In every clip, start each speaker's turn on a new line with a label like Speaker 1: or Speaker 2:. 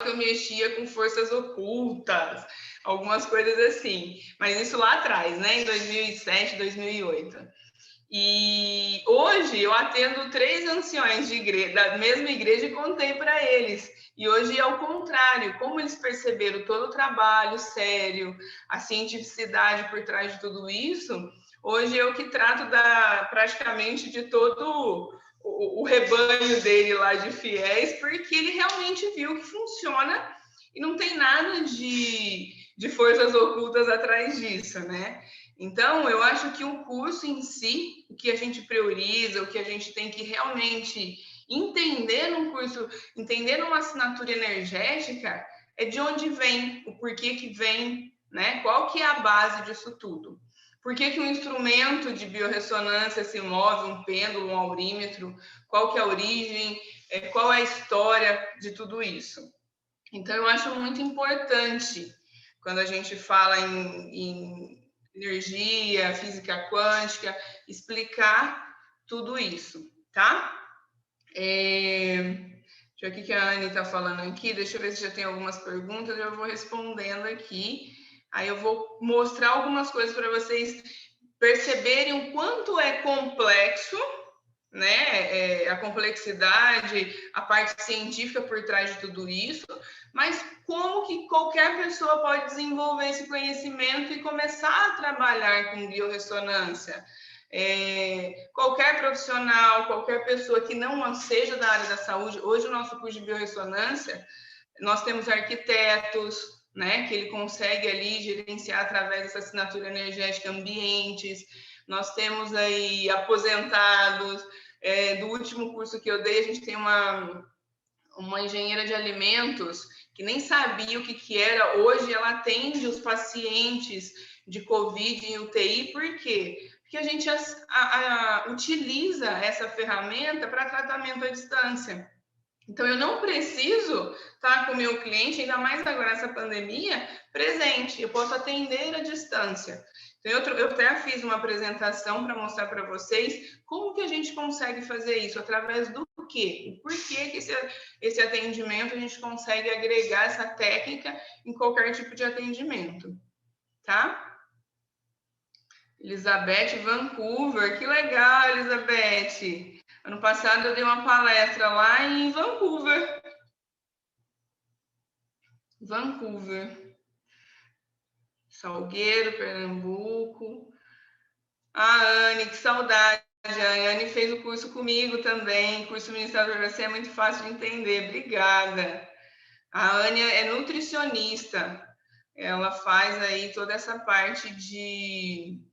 Speaker 1: que eu mexia com forças ocultas, algumas coisas assim. Mas isso lá atrás, né? Em 2007, 2008. E hoje eu atendo 3 anciões de igreja, da mesma igreja, e contei para eles. E hoje é o contrário, como eles perceberam todo o trabalho sério, a cientificidade por trás de tudo isso, hoje eu que trato praticamente de todo o rebanho dele lá de fiéis, porque ele realmente viu que funciona e não tem nada de forças ocultas atrás disso, né? Então, eu acho que o curso em si, o que a gente prioriza, o que a gente tem que realmente entender num curso, entender numa assinatura energética, é de onde vem, o porquê que vem, né? Qual que é a base disso tudo? Por que um instrumento de biorressonância se move, um pêndulo, um aurímetro? Qual que é a origem? Qual é a história de tudo isso? Então, eu acho muito importante, quando a gente fala em energia, física quântica, explicar tudo isso, tá? Deixa eu ver o que a Anne está falando aqui, deixa eu ver se já tem algumas perguntas, eu vou respondendo aqui, aí eu vou mostrar algumas coisas para vocês perceberem o quanto é complexo, né? A complexidade, a parte científica por trás de tudo isso, mas como que qualquer pessoa pode desenvolver esse conhecimento e começar a trabalhar com biorressonância. Qualquer profissional, qualquer pessoa que não seja da área da saúde, hoje o nosso curso de biorressonância, nós temos arquitetos, né, que ele consegue ali gerenciar através dessa assinatura energética ambientes, nós temos aí aposentados, do último curso que eu dei, a gente tem uma engenheira de alimentos que nem sabia o que era, hoje ela atende os pacientes de Covid em UTI, por quê? Porque a gente utiliza essa ferramenta para tratamento à distância. Então, eu não preciso estar com o meu cliente, ainda mais agora nessa pandemia, presente. Eu posso atender à distância. Então, eu até fiz uma apresentação para mostrar para vocês como que a gente consegue fazer isso, através do quê? O porquê que esse atendimento a gente consegue agregar essa técnica em qualquer tipo de atendimento, tá? Elizabeth, Vancouver, que legal, Elizabeth! Ano passado eu dei uma palestra lá em Vancouver. Salgueiro, Pernambuco. A Anne, que saudade. A Anne fez o curso comigo também. O curso Ministério da Organização é muito fácil de entender. Obrigada. A Anne é nutricionista. Ela faz aí toda essa parte de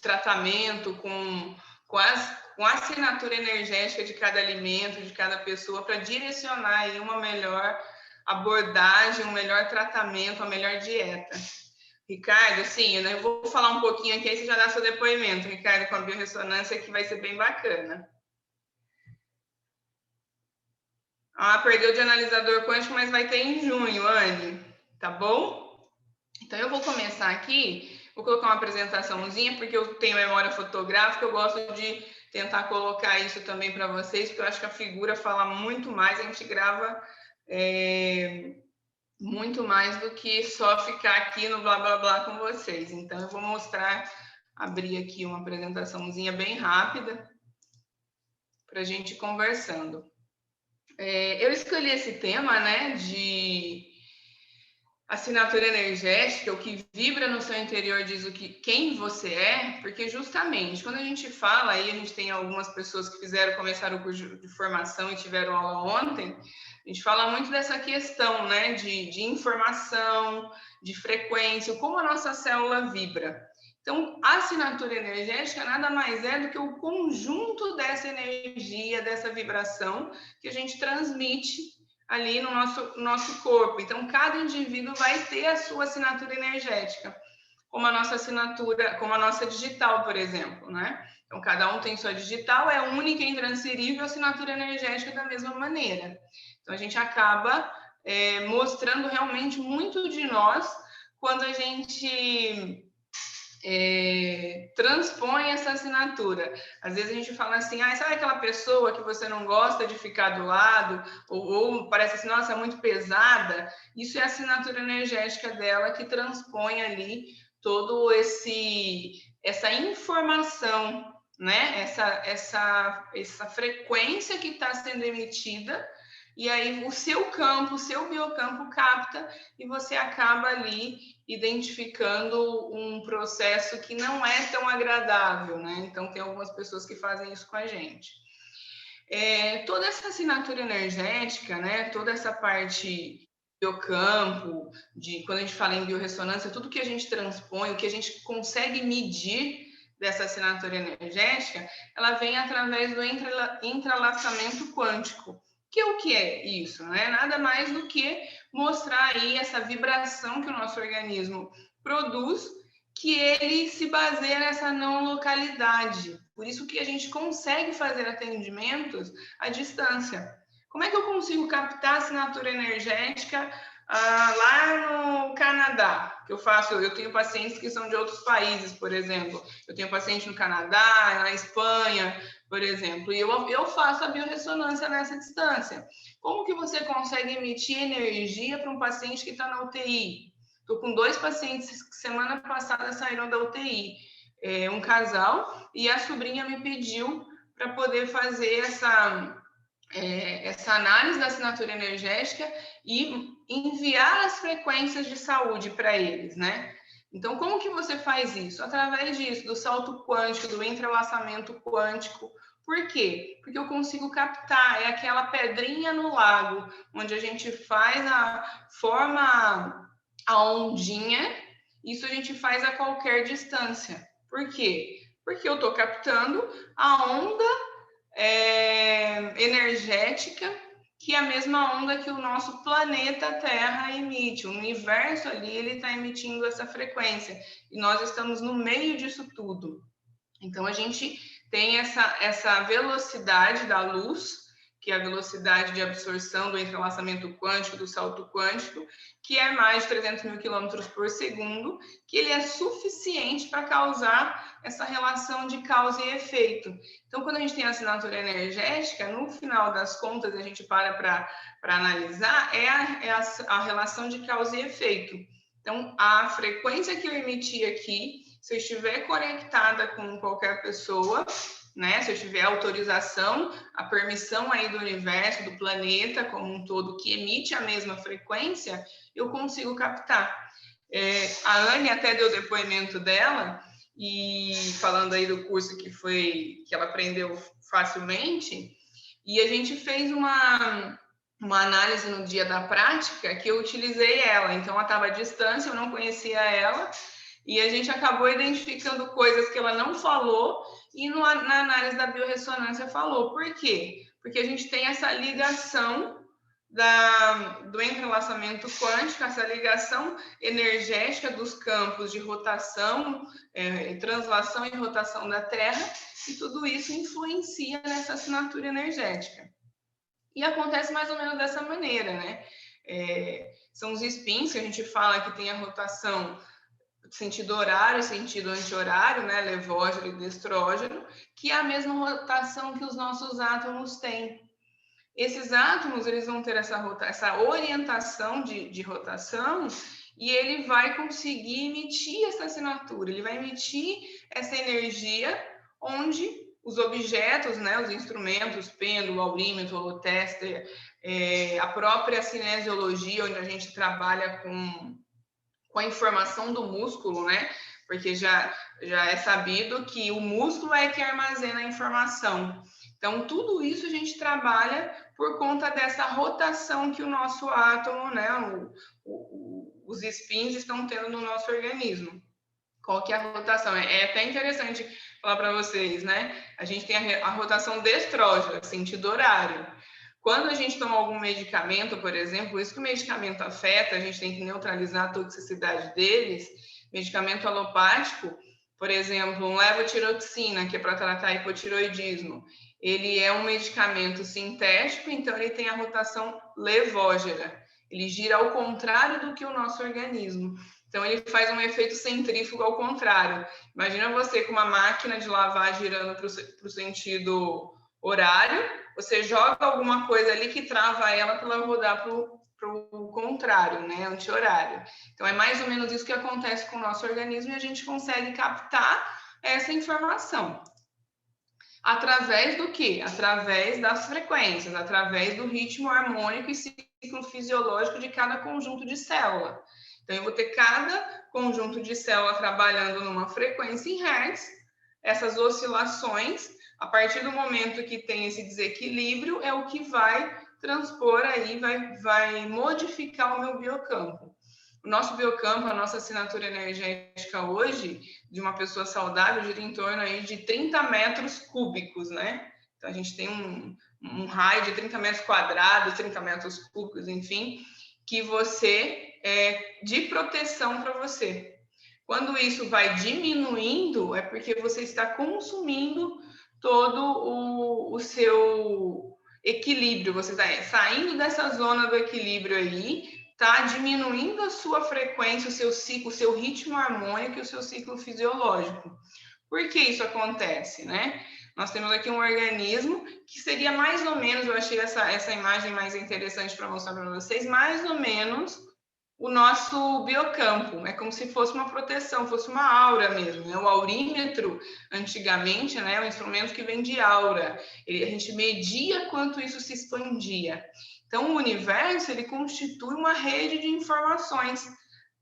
Speaker 1: tratamento com a assinatura energética de cada alimento, de cada pessoa, para direcionar aí uma melhor abordagem, um melhor tratamento, uma melhor dieta. Ricardo, sim, eu vou falar um pouquinho aqui, aí você já dá seu depoimento, Ricardo, com a biorressonância, que vai ser bem bacana. Perdeu de analisador quântico, mas vai ter em junho, Anne, tá bom? Então, eu vou começar aqui, vou colocar uma apresentaçãozinha, porque eu tenho memória fotográfica, eu gosto de tentar colocar isso também para vocês, porque eu acho que a figura fala muito mais, a gente grava muito mais do que só ficar aqui no blá blá blá com vocês. Então, eu vou mostrar, abrir aqui uma apresentaçãozinha bem rápida para a gente ir conversando. Eu escolhi esse tema, né, de assinatura energética, o que vibra no seu interior diz quem você é, porque justamente quando a gente fala, aí a gente tem algumas pessoas que começaram o curso de formação e tiveram aula ontem, a gente fala muito dessa questão, né, de informação, de frequência, como a nossa célula vibra. Então, a assinatura energética nada mais é do que o conjunto dessa energia, dessa vibração que a gente transmite ali no nosso corpo. Então, cada indivíduo vai ter a sua assinatura energética, como a nossa assinatura, como a nossa digital, por exemplo, né? Então, cada um tem sua digital, é única e intransferível, a assinatura energética da mesma maneira. Então, a gente acaba mostrando realmente muito de nós quando a gente transpõe essa assinatura. Às vezes a gente fala assim, sabe aquela pessoa que você não gosta de ficar do lado, ou parece assim, nossa, é muito pesada? Isso é a assinatura energética dela que transpõe ali todo essa informação, né? Essa frequência que está sendo emitida, e aí o seu biocampo capta, e você acaba ali identificando um processo que não é tão agradável, né? Então, tem algumas pessoas que fazem isso com a gente. Toda essa assinatura energética, né? Toda essa parte biocampo, quando a gente fala em biorressonância, tudo que a gente transpõe, o que a gente consegue medir dessa assinatura energética, ela vem através do entrelaçamento quântico. O que é isso? Não é nada mais do que mostrar aí essa vibração que o nosso organismo produz, que ele se baseia nessa não localidade. Por isso que a gente consegue fazer atendimentos à distância. Como é que eu consigo captar a assinatura energética lá no Canadá? Eu tenho pacientes que são de outros países, por exemplo. Eu tenho paciente no Canadá, na Espanha, por exemplo, e eu faço a biorressonância nessa distância. Como que você consegue emitir energia para um paciente que está na UTI? Estou com 2 pacientes que semana passada saíram da UTI, um casal, e a sobrinha me pediu para poder fazer essa análise da assinatura energética e enviar as frequências de saúde para eles, né? Então, como que você faz isso? Através disso, do salto quântico, do entrelaçamento quântico. Por quê? Porque eu consigo captar, é aquela pedrinha no lago, onde a gente forma a ondinha, isso a gente faz a qualquer distância. Por quê? Porque eu estou captando a onda energética, que é a mesma onda que o nosso planeta Terra emite. O universo ali, ele está emitindo essa frequência. E nós estamos no meio disso tudo. Então, a gente tem essa velocidade da luz, que é a velocidade de absorção do entrelaçamento quântico, do salto quântico, que é mais de 300 mil quilômetros por segundo, que ele é suficiente para causar essa relação de causa e efeito. Então, quando a gente tem a assinatura energética, no final das contas, a gente para analisar, a relação de causa e efeito. Então, a frequência que eu emiti aqui, se eu estiver conectada com qualquer pessoa, né? Se eu tiver autorização, a permissão aí do universo, do planeta como um todo, que emite a mesma frequência, eu consigo captar. A Anne até deu o depoimento dela, e falando aí do curso que ela aprendeu facilmente, e a gente fez uma análise no dia da prática que eu utilizei ela. Então, ela estava à distância, eu não conhecia ela, e a gente acabou identificando coisas que ela não falou e na análise da biorressonância falou. Por quê? Porque a gente tem essa ligação do entrelaçamento quântico, essa ligação energética dos campos de rotação, translação e rotação da Terra, e tudo isso influencia nessa assinatura energética. E acontece mais ou menos dessa maneira, né? São os spins que a gente fala que tem a rotação sentido horário e sentido anti-horário, né? Levógeno e destrógeno, que é a mesma rotação que os nossos átomos têm. Esses átomos, eles vão ter essa orientação de rotação, e ele vai conseguir emitir essa assinatura, ele vai emitir essa energia onde os objetos, né, os instrumentos, pêndulo, aurímetro, holotester, a própria cinesiologia, onde a gente trabalha com a informação do músculo, né? Porque já é sabido que o músculo é que armazena a informação. Então, tudo isso a gente trabalha por conta dessa rotação que o nosso átomo, né, os spins estão tendo no nosso organismo. Qual que é a rotação? É até interessante falar para vocês, né? A gente tem a rotação destrógena, sentido horário. Quando a gente toma algum medicamento, por exemplo, isso que o medicamento afeta, a gente tem que neutralizar a toxicidade deles. Medicamento alopático, por exemplo, um levotiroxina, que é para tratar hipotiroidismo, ele é um medicamento sintético, então ele tem a rotação levógena. Ele gira ao contrário do que o nosso organismo. Então, ele faz um efeito centrífugo ao contrário. Imagina você com uma máquina de lavar girando para o sentido horário, você joga alguma coisa ali que trava ela para ela rodar para o contrário, né? Anti-horário. Então, é mais ou menos isso que acontece com o nosso organismo e a gente consegue captar essa informação. Através do quê? Através das frequências, através do ritmo harmônico e ciclo fisiológico de cada conjunto de célula. Então, eu vou ter cada conjunto de célula trabalhando numa frequência em Hertz, essas oscilações, a partir do momento que tem esse desequilíbrio, é o que vai transpor aí, vai modificar o meu biocampo. O nosso biocampo, a nossa assinatura energética hoje, de uma pessoa saudável, gira em torno aí de 30 metros cúbicos, né? Então, a gente tem um raio de 30 metros quadrados, 30 metros cúbicos, enfim, que de proteção para você. Quando isso vai diminuindo, é porque você está consumindo todo o seu equilíbrio, você está saindo dessa zona do equilíbrio aí, está diminuindo a sua frequência, o seu ciclo, o seu ritmo harmônico e o seu ciclo fisiológico. Por que isso acontece, né? Nós temos aqui um organismo que seria mais ou menos, eu achei essa imagem mais interessante para mostrar para vocês, mais ou menos o nosso biocampo. É como se fosse uma proteção, fosse uma aura mesmo, né? O aurímetro, antigamente, né, é um instrumento que vem de aura. A gente media quanto isso se expandia. Então, o universo, ele constitui uma rede de informações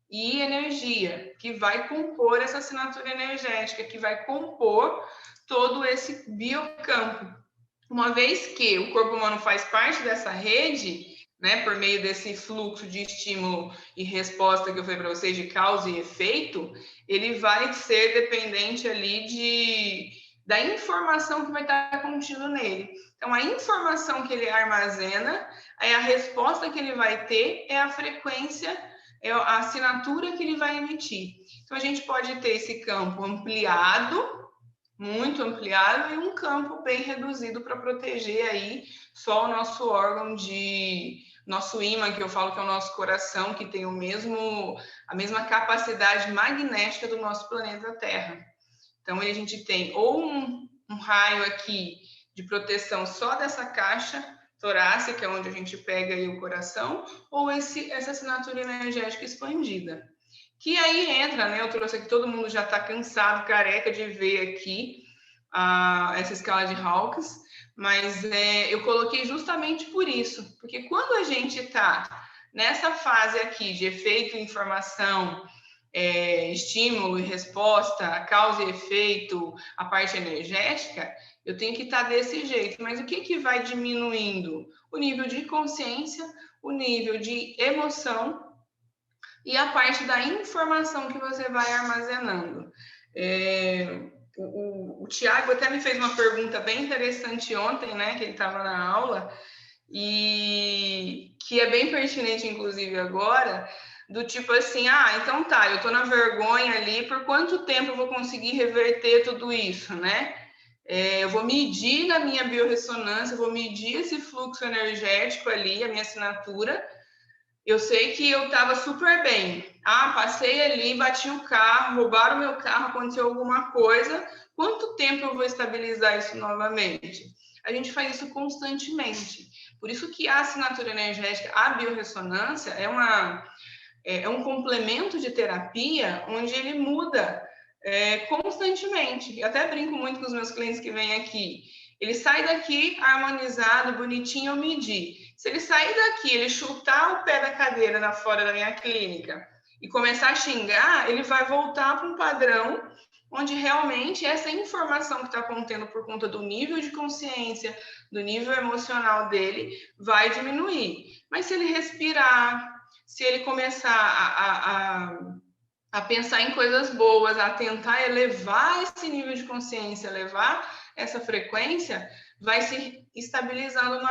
Speaker 1: e energia que vai compor essa assinatura energética, que vai compor todo esse biocampo. Uma vez que o corpo humano faz parte dessa rede, né, por meio desse fluxo de estímulo e resposta que eu falei para vocês, de causa e efeito, ele vai ser dependente ali da informação que vai estar contida nele. Então, a informação que ele armazena, a resposta que ele vai ter é a frequência, é a assinatura que ele vai emitir. Então, a gente pode ter esse campo ampliado, muito ampliado, e um campo bem reduzido para proteger aí só o nosso órgão nosso ímã, que eu falo que é o nosso coração, que tem a mesma capacidade magnética do nosso planeta Terra. Então, a gente tem ou um raio aqui de proteção só dessa caixa torácica, onde a gente pega aí o coração, ou essa assinatura energética expandida. Que aí entra, né? Eu trouxe aqui, todo mundo já está cansado, careca de ver aqui essa escala de Hawkes, mas eu coloquei justamente por isso, porque quando a gente está nessa fase aqui de efeito e informação, estímulo e resposta, causa e efeito, a parte energética, eu tenho que estar desse jeito. Mas o que vai diminuindo? O nível de consciência, o nível de emoção e a parte da informação que você vai armazenando. O Tiago até me fez uma pergunta bem interessante ontem, né, que ele estava na aula, e que é bem pertinente, inclusive, agora, do tipo assim, então tá, eu tô na vergonha ali, por quanto tempo eu vou conseguir reverter tudo isso, né? Eu vou medir na minha biorressonância, eu vou medir esse fluxo energético ali, a minha assinatura. Eu sei que eu estava super bem. Passei ali, bati o carro, roubaram o meu carro, aconteceu alguma coisa. Quanto tempo eu vou estabilizar isso novamente? A gente faz isso constantemente. Por isso que a assinatura energética, a biorressonância, é um complemento de terapia onde ele muda constantemente. Eu até brinco muito com os meus clientes que vêm aqui. Ele sai daqui harmonizado, bonitinho, eu medi. Se ele sair daqui, ele chutar o pé da cadeira fora da minha clínica e começar a xingar, ele vai voltar para um padrão onde realmente essa informação que está contendo por conta do nível de consciência, do nível emocional dele, vai diminuir. Mas se ele respirar, se ele começar a pensar em coisas boas, a tentar elevar esse nível de consciência, elevar essa frequência, vai se estabilizando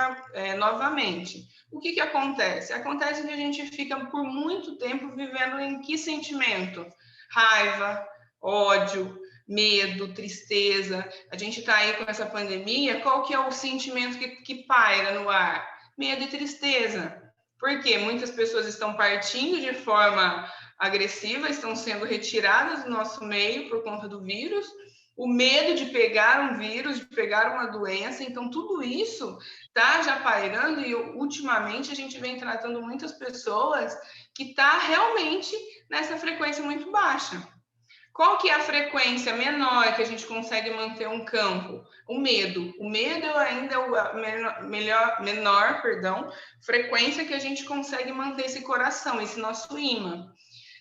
Speaker 1: novamente. O que acontece? Acontece que a gente fica por muito tempo vivendo em que sentimento? Raiva, ódio, medo, tristeza. A gente está aí com essa pandemia, qual que é o sentimento que paira no ar? Medo e tristeza. Por quê? Muitas pessoas estão partindo de forma agressiva estão sendo retiradas do nosso meio por conta do vírus, o medo de pegar um vírus, de pegar uma doença. Então, tudo isso está já pairando e, ultimamente, a gente vem tratando muitas pessoas que tá realmente nessa frequência muito baixa. Qual que é a frequência menor que a gente consegue manter um campo? O medo. O medo ainda é a menor frequência que a gente consegue manter esse coração, esse nosso ímã.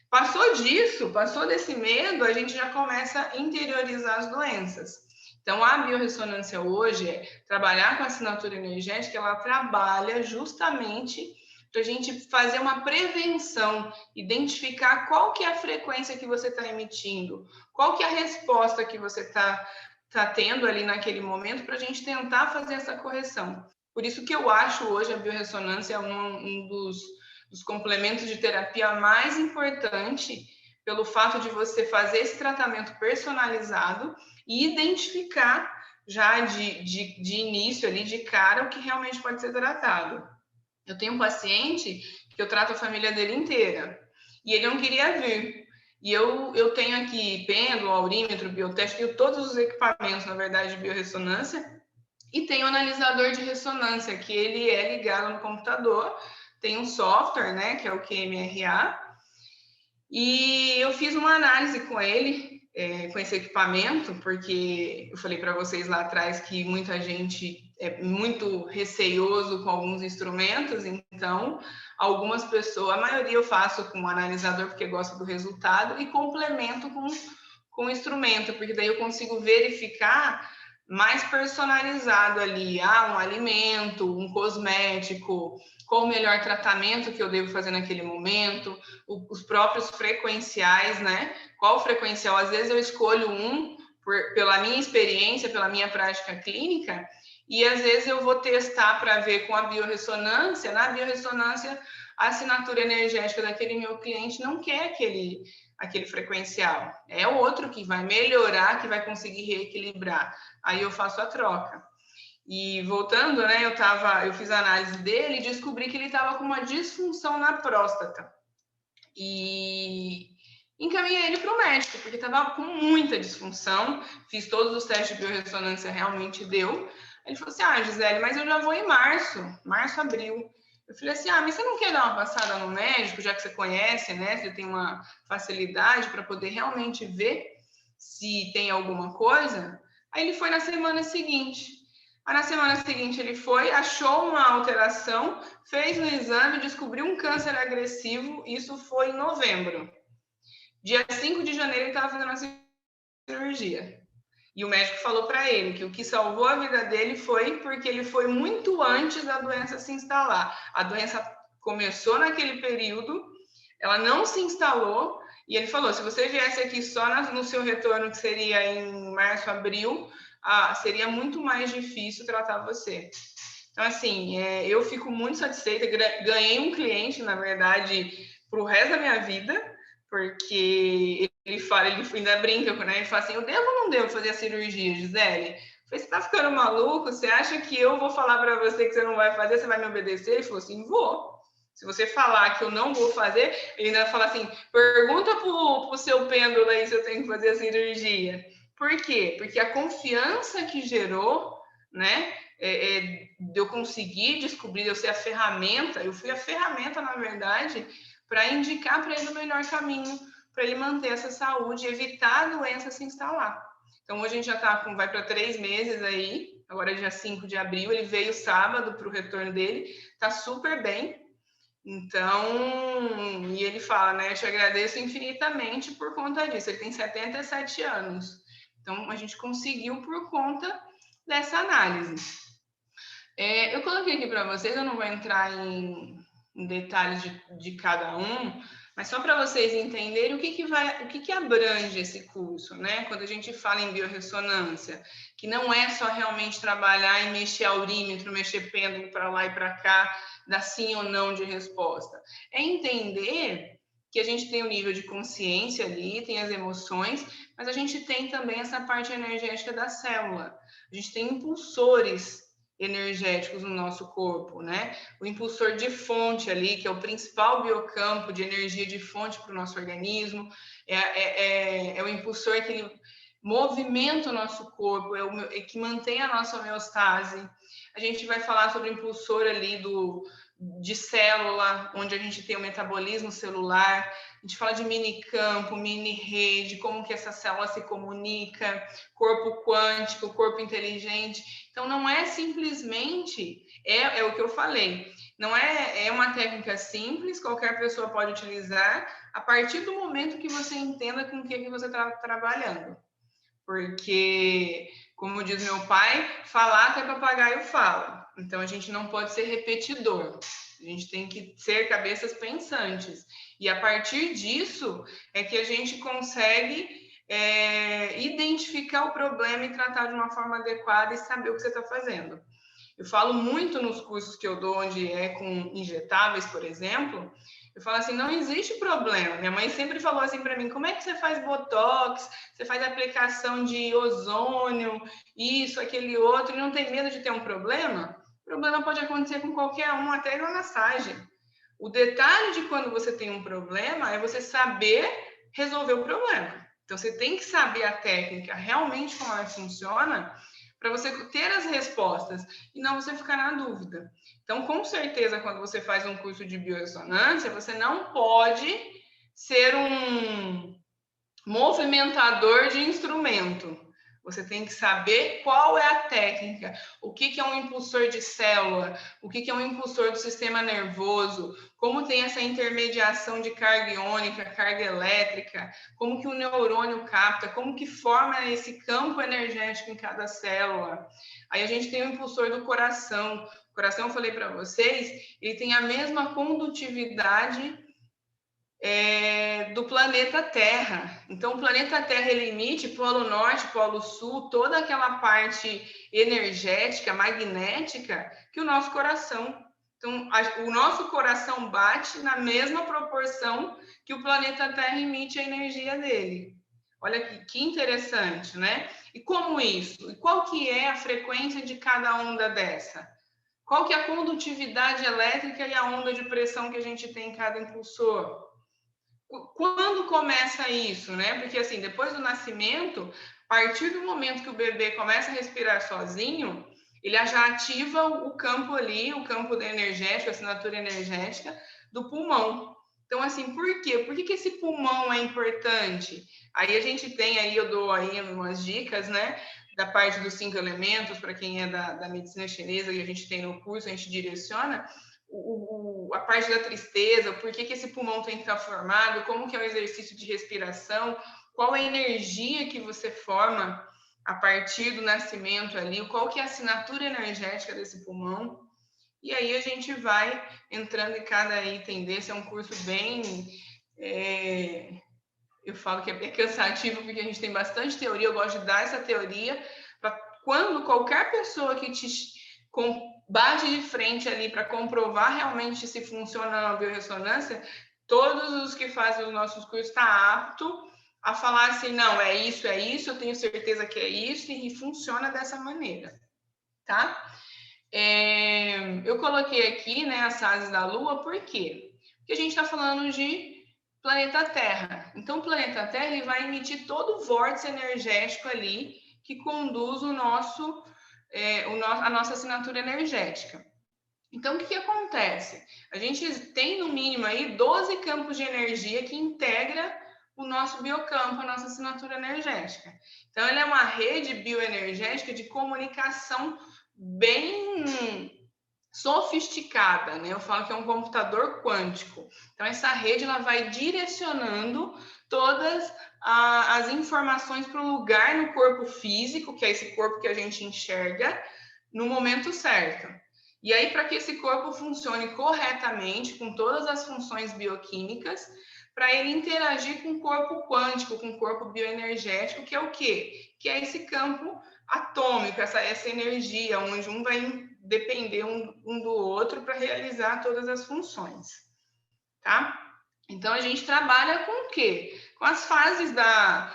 Speaker 1: Passou disso, passou desse medo, a gente já começa a interiorizar as doenças. Então, a biorressonância hoje é trabalhar com a assinatura energética, ela trabalha justamente para a gente fazer uma prevenção, identificar qual que é a frequência que você está emitindo, qual que é a resposta que você está tendo ali naquele momento, para a gente tentar fazer essa correção. Por isso que eu acho hoje a biorressonância é um dos complementos de terapia mais importante, pelo fato de você fazer esse tratamento personalizado e identificar já de início ali, de cara, o que realmente pode ser tratado. Eu tenho um paciente que eu trato a família dele inteira e ele não queria vir. E eu tenho aqui pêndulo, aurímetro, bioteste, tenho todos os equipamentos, na verdade, de biorressonância, e tenho um analisador de ressonância, que ele é ligado no computador, tem um software, né, que é o QMRA, e eu fiz uma análise com ele, com esse equipamento, porque eu falei para vocês lá atrás que muita gente é muito receioso com alguns instrumentos, então algumas pessoas, a maioria eu faço com o analisador porque gosto do resultado e complemento com o instrumento, porque daí eu consigo verificar mais personalizado ali, um alimento, um cosmético, qual o melhor tratamento que eu devo fazer naquele momento, os próprios frequenciais, né? Qual o frequencial? Às vezes eu escolho pela minha experiência, pela minha prática clínica, e às vezes eu vou testar para ver com a biorressonância. Na biorressonância, a assinatura energética daquele meu cliente não quer aquele frequencial. É outro que vai melhorar, que vai conseguir reequilibrar. Aí eu faço a troca. E voltando, né, eu fiz a análise dele e descobri que ele estava com uma disfunção na próstata. E encaminhei ele para o médico, porque estava com muita disfunção. Fiz todos os testes de biorressonância, realmente deu. Ele falou assim: Gisele, mas eu já vou em março, abril. Eu falei assim: mas você não quer dar uma passada no médico, já que você conhece, né? Você tem uma facilidade para poder realmente ver se tem alguma coisa? Aí ele foi na semana seguinte. Aí na semana seguinte ele foi, achou uma alteração, fez um exame, descobriu um câncer agressivo, isso foi em novembro. Dia 5 de janeiro ele estava fazendo a cirurgia. E o médico falou para ele que o que salvou a vida dele foi porque ele foi muito antes da doença se instalar. A doença começou naquele período, ela não se instalou, e ele falou: se você viesse aqui só no seu retorno, que seria em março, abril, seria muito mais difícil tratar você. Então, assim, eu fico muito satisfeita. Ganhei um cliente, na verdade, para o resto da minha vida, porque ele ainda brinca, né? Ele fala assim: eu devo ou não devo fazer a cirurgia, Gisele? Eu falei: você tá ficando maluco? Você acha que eu vou falar para você que você não vai fazer, você vai me obedecer? Ele falou assim: vou. Se você falar que eu não vou fazer, ele ainda fala assim: pergunta pro seu pêndulo aí se eu tenho que fazer a cirurgia. Por quê? Porque a confiança que gerou, né? De eu conseguir descobrir, eu ser a ferramenta, eu fui a ferramenta, na verdade, para indicar para ele o melhor caminho, para ele manter essa saúde e evitar a doença se instalar. Então, hoje a gente já vai para 3 meses aí, agora é dia 5 de abril, ele veio sábado para o retorno dele, tá super bem. Então, e ele fala, né, eu te agradeço infinitamente por conta disso. Ele tem 77 anos. Então, a gente conseguiu por conta dessa análise. Eu coloquei aqui para vocês, eu não vou entrar em detalhes de cada um, mas só para vocês entenderem o que abrange esse curso, né? Quando a gente fala em biorressonância, que não é só realmente trabalhar e mexer aurímetro, mexer pêndulo para lá e para cá, dar sim ou não de resposta. É entender que a gente tem um nível de consciência ali, tem as emoções, mas a gente tem também essa parte energética da célula. A gente tem impulsores energéticos no nosso corpo, né? O impulsor de fonte ali, que é o principal biocampo de energia de fonte para o nosso organismo, é o impulsor que movimenta o nosso corpo, é que mantém a nossa homeostase. A gente vai falar sobre o impulsor ali de célula, onde a gente tem o metabolismo celular. A gente fala de mini-campo, mini-rede, como que essa célula se comunica, corpo quântico, corpo inteligente. Então, não é simplesmente, é o que eu falei, não é uma técnica simples, qualquer pessoa pode utilizar, a partir do momento que você entenda com o que você está trabalhando. Porque, como diz meu pai, falar até papagaio fala. Então, a gente não pode ser repetidor. A gente tem que ser cabeças pensantes. E a partir disso é que a gente consegue identificar o problema e tratar de uma forma adequada e saber o que você está fazendo. Eu falo muito nos cursos que eu dou, onde é com injetáveis, por exemplo, eu falo assim, não existe problema. Minha mãe sempre falou assim para mim, como é que você faz botox, você faz aplicação de ozônio, isso, aquele outro, e não tem medo de ter um problema? O problema pode acontecer com qualquer um, até na massagem. O detalhe de quando você tem um problema é você saber resolver o problema. Então, você tem que saber a técnica, realmente como ela funciona, para você ter as respostas e não você ficar na dúvida. Então, com certeza, quando você faz um curso de biorressonância, você não pode ser um movimentador de instrumento. Você tem que saber qual é a técnica, o que é um impulsor de célula, o que é um impulsor do sistema nervoso, como tem essa intermediação de carga iônica, carga elétrica, como que o neurônio capta, como que forma esse campo energético em cada célula. Aí a gente tem o impulsor do coração. O coração, eu falei para vocês, ele tem a mesma condutividade do planeta Terra. Então, o planeta Terra ele emite polo norte, polo sul, toda aquela parte energética, magnética, que o nosso coração. Então, o nosso coração bate na mesma proporção que o planeta Terra emite a energia dele. Olha que interessante, né? E como isso? E qual que é a frequência de cada onda dessa? Qual que é a condutividade elétrica e a onda de pressão que a gente tem em cada impulsor? Quando começa isso, né? Porque assim, depois do nascimento, a partir do momento que o bebê começa a respirar sozinho, ele já ativa o campo ali, o campo energético, a assinatura energética do pulmão. Então, assim, por quê? Por que esse pulmão é importante? Aí a gente tem aí, eu dou aí umas dicas, né? Da parte dos 5 elementos, para quem é da medicina chinesa, que a gente tem no curso, a gente direciona, a parte da tristeza, por que esse pulmão tem que estar formado, como que é o exercício de respiração, qual a energia que você forma a partir do nascimento ali, qual que é a assinatura energética desse pulmão. E aí a gente vai entrando em cada item desse. É um curso bem... eu falo que é cansativo, porque a gente tem bastante teoria, eu gosto de dar essa teoria, para quando qualquer pessoa que te bate de frente ali para comprovar realmente se funciona a biorressonância, todos os que fazem os nossos cursos estão aptos a falar assim, não, é isso, eu tenho certeza que é isso, e funciona dessa maneira, tá? Eu coloquei aqui, né, as fases da Lua, por quê? Porque a gente está falando de planeta Terra. Então, o planeta Terra ele vai emitir todo o vórtice energético ali que conduz a nossa assinatura energética. Então, o que acontece? A gente tem, no mínimo, aí 12 campos de energia que integra o nosso biocampo, a nossa assinatura energética. Então, ela é uma rede bioenergética de comunicação bem sofisticada, né? Eu falo que é um computador quântico. Então, essa rede ela vai direcionando todas as informações para o lugar no corpo físico, que é esse corpo que a gente enxerga, no momento certo. E aí, para que esse corpo funcione corretamente, com todas as funções bioquímicas, para ele interagir com o corpo quântico, com o corpo bioenergético, que é o quê? Que é esse campo atômico, essa energia, onde um vai depender um do outro para realizar todas as funções, tá? Então, a gente trabalha com o quê? Com as fases da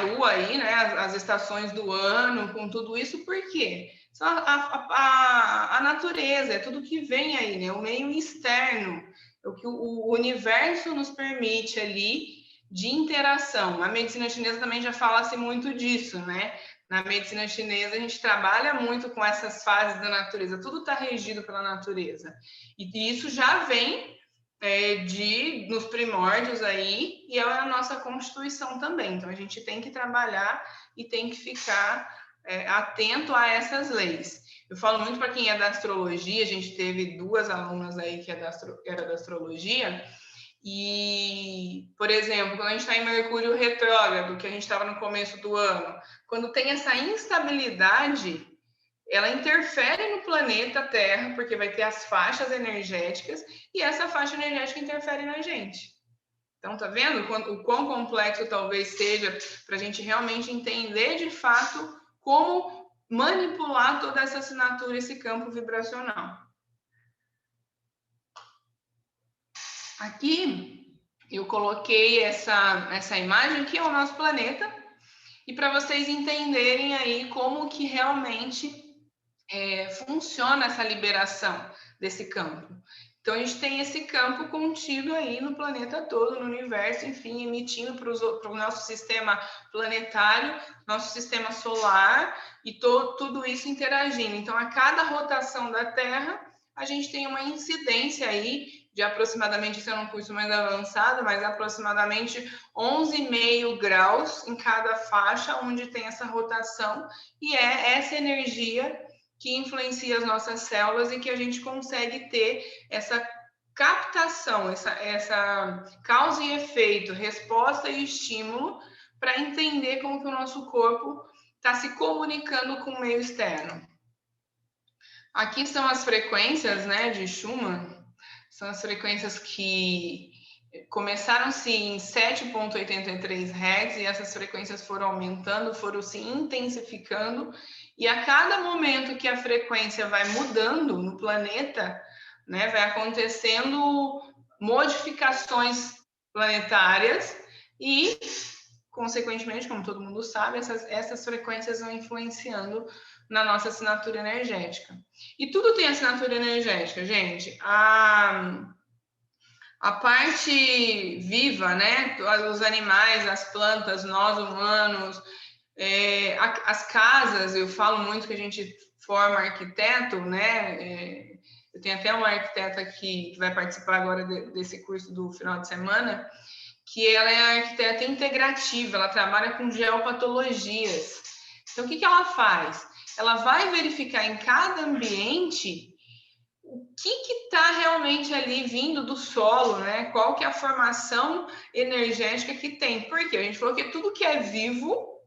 Speaker 1: Lua aí, né? As estações do ano, com tudo isso, por quê? são a natureza, é tudo que vem aí, né? O meio externo, o que o universo nos permite ali de interação. A medicina chinesa também já fala-se muito disso, né? Na medicina chinesa, a gente trabalha muito com essas fases da natureza, tudo está regido pela natureza. E isso já vem nos primórdios aí, e é a nossa Constituição também. Então, a gente tem que trabalhar e tem que ficar atento a essas leis. Eu falo muito para quem é da astrologia, a gente teve 2 alunas aí que era da astrologia, e, por exemplo, quando a gente está em Mercúrio retrógrado, que a gente estava no começo do ano, quando tem essa instabilidade, ela interfere no planeta Terra, porque vai ter as faixas energéticas, e essa faixa energética interfere na gente. Então, tá vendo o quão complexo talvez seja para a gente realmente entender de fato como manipular toda essa assinatura, esse campo vibracional. Aqui eu coloquei essa imagem, que é o nosso planeta, e para vocês entenderem aí como que realmente funciona essa liberação desse campo. Então, a gente tem esse campo contido aí no planeta todo, no universo, enfim, emitindo para o nosso sistema planetário, nosso sistema solar, e tudo isso interagindo. Então, a cada rotação da Terra, a gente tem uma incidência aí de aproximadamente, isso é um curso mais avançado, mas aproximadamente 11,5 graus em cada faixa, onde tem essa rotação, e é essa energia que influencia as nossas células e que a gente consegue ter essa captação, essa causa e efeito, resposta e estímulo, para entender como que o nosso corpo está se comunicando com o meio externo. Aqui são as frequências, né, de Schumann, são as frequências que começaram-se em 7,83 Hz, e essas frequências foram aumentando, foram se intensificando, e a cada momento que a frequência vai mudando no planeta, né, vai acontecendo modificações planetárias e, consequentemente, como todo mundo sabe, essas frequências vão influenciando na nossa assinatura energética. E tudo tem assinatura energética, gente. A parte viva, né? Os animais, as plantas, nós humanos, as casas, eu falo muito que a gente forma arquiteto, né? Eu tenho até uma arquiteta que vai participar agora desse curso do final de semana, que ela é arquiteta integrativa, ela trabalha com geopatologias. Então, o que ela faz? Ela vai verificar em cada ambiente o que está realmente ali vindo do solo, né? Qual que é a formação energética que tem. Porque a gente falou que tudo que é vivo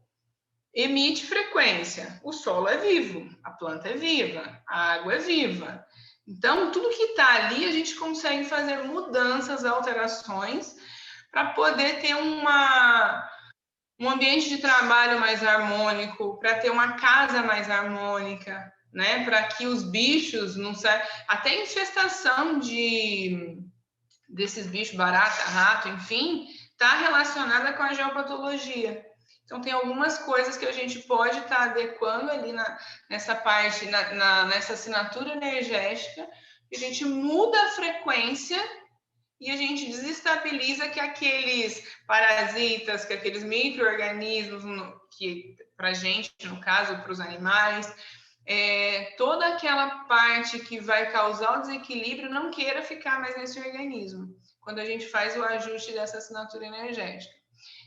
Speaker 1: emite frequência. O solo é vivo, a planta é viva, a água é viva. Então, tudo que está ali, a gente consegue fazer mudanças, alterações, para poder ter um ambiente de trabalho mais harmônico, para ter uma casa mais harmônica, né? Para que os bichos não saiam. Até a infestação desses bichos, barata, rato, enfim, está relacionada com a geopatologia. Então, tem algumas coisas que a gente pode estar adequando ali nessa parte, nessa assinatura energética, que a gente muda a frequência e a gente desestabiliza que aqueles parasitas, que aqueles micro-organismos, que para a gente, no caso, para os animais, toda aquela parte que vai causar o desequilíbrio não queira ficar mais nesse organismo, quando a gente faz o ajuste dessa assinatura energética.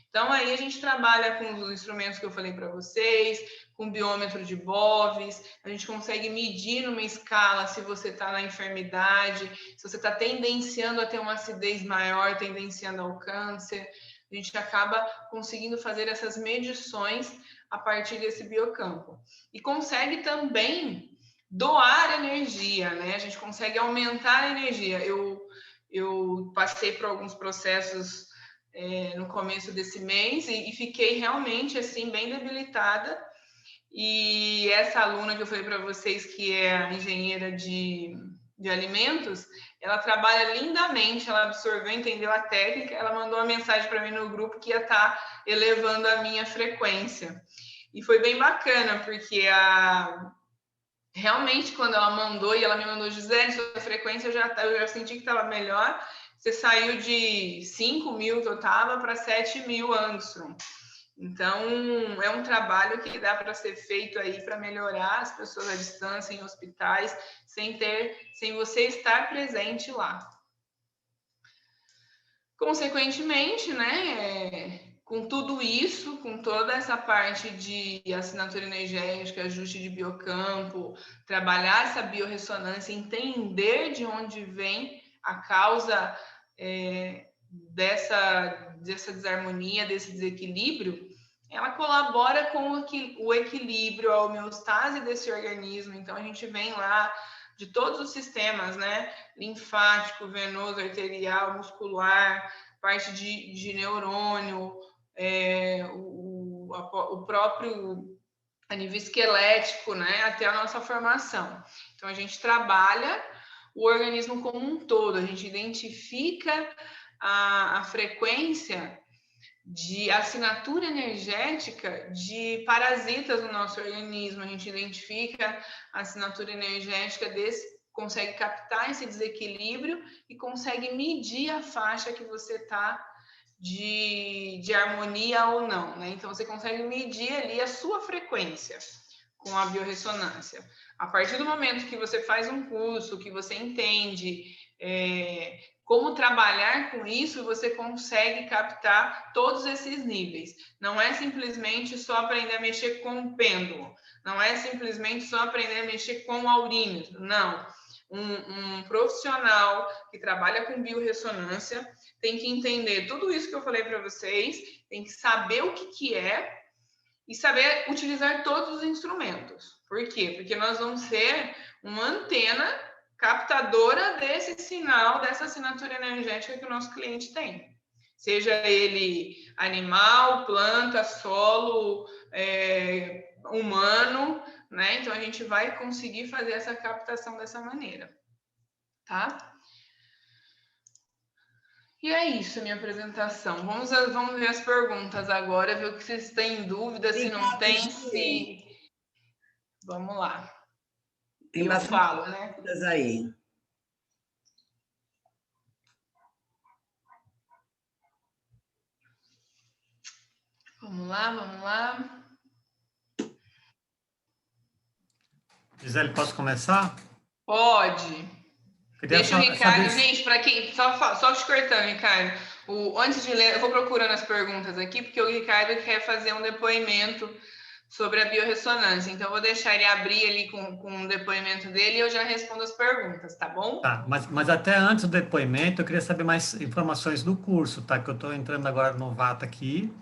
Speaker 1: Então, aí a gente trabalha com os instrumentos que eu falei para vocês, com biômetro de Bovis, a gente consegue medir numa escala se você está na enfermidade, se você está tendenciando a ter uma acidez maior, tendenciando ao câncer. A gente acaba conseguindo fazer essas medições a partir desse biocampo. E consegue também doar energia, né? A gente consegue aumentar a energia. Eu passei por alguns processos no começo desse mês e fiquei realmente assim bem debilitada, e essa aluna que eu falei para vocês, que é a engenheira de alimentos, ela trabalha lindamente, ela absorveu, entendeu a técnica, ela mandou uma mensagem para mim no grupo que ia estar elevando a minha frequência, e foi bem bacana, porque realmente, quando ela mandou, e ela me mandou, Gisele, sua frequência eu já senti que estava melhor, você saiu de 5.000 que eu estava para 7.000 Angstrom. Então, é um trabalho que dá para ser feito aí para melhorar as pessoas à distância em hospitais, sem você estar presente lá. Consequentemente, né, com tudo isso, com toda essa parte de assinatura energética, ajuste de biocampo, trabalhar essa biorressonância, entender de onde vem a causa dessa desarmonia, desse desequilíbrio, ela colabora com o equilíbrio, a homeostase desse organismo. Então, a gente vem lá de todos os sistemas, né? Linfático, venoso, arterial, muscular, parte de neurônio, o próprio a nível esquelético, né? Até a nossa formação. Então, a gente trabalha o organismo como um todo, a gente identifica a frequência de assinatura energética de parasitas no nosso organismo, a gente identifica a assinatura energética consegue captar esse desequilíbrio e consegue medir a faixa que você está de harmonia ou não, né? Então, você consegue medir ali a sua frequência com a biorressonância. A partir do momento que você faz um curso, que você entende como trabalhar com isso, você consegue captar todos esses níveis. Não é simplesmente só aprender a mexer com o pêndulo, não é simplesmente só aprender a mexer com o aurímetro, não. Um profissional que trabalha com biorressonância tem que entender tudo isso que eu falei para vocês, tem que saber o que é e saber utilizar todos os instrumentos. Por quê? Porque nós vamos ser uma antena captadora desse sinal, dessa assinatura energética que o nosso cliente tem. Seja ele animal, planta, solo, humano, né? Então, a gente vai conseguir fazer essa captação dessa maneira, tá? E é isso, minha apresentação. Vamos ver as perguntas agora, ver o que vocês têm dúvida, se não tem, se... Vamos lá.
Speaker 2: Tem bastante
Speaker 1: falo, né?
Speaker 2: Perguntas aí.
Speaker 1: Vamos lá.
Speaker 3: Gisele, posso começar?
Speaker 1: Pode. Deixa o Ricardo, gente, para quem... Só te cortando, Ricardo. Antes de ler, eu vou procurando as perguntas aqui, porque o Ricardo quer fazer um depoimento sobre a biorressonância. Então, eu vou deixar ele abrir ali com o depoimento dele e eu já respondo as perguntas, tá bom?
Speaker 3: Tá, mas até antes do depoimento, eu queria saber mais informações do curso, tá? Que eu estou entrando agora novato aqui.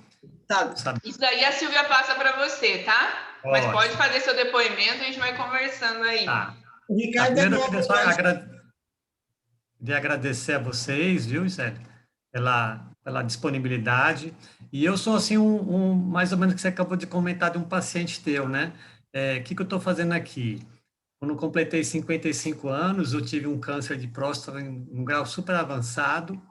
Speaker 2: Tá.
Speaker 1: Isso daí a Silvia passa para você, tá? Ótimo. Mas pode fazer seu depoimento, a gente vai conversando aí.
Speaker 3: Tá.
Speaker 2: Ricardo,
Speaker 3: primeiro, eu queria só agradecer a vocês, viu, Gisele, pela disponibilidade. E eu sou, assim, mais ou menos que você acabou de comentar de um paciente teu, né? O que eu estou fazendo aqui? Quando completei 55 anos, eu tive um câncer de próstata em um grau super avançado,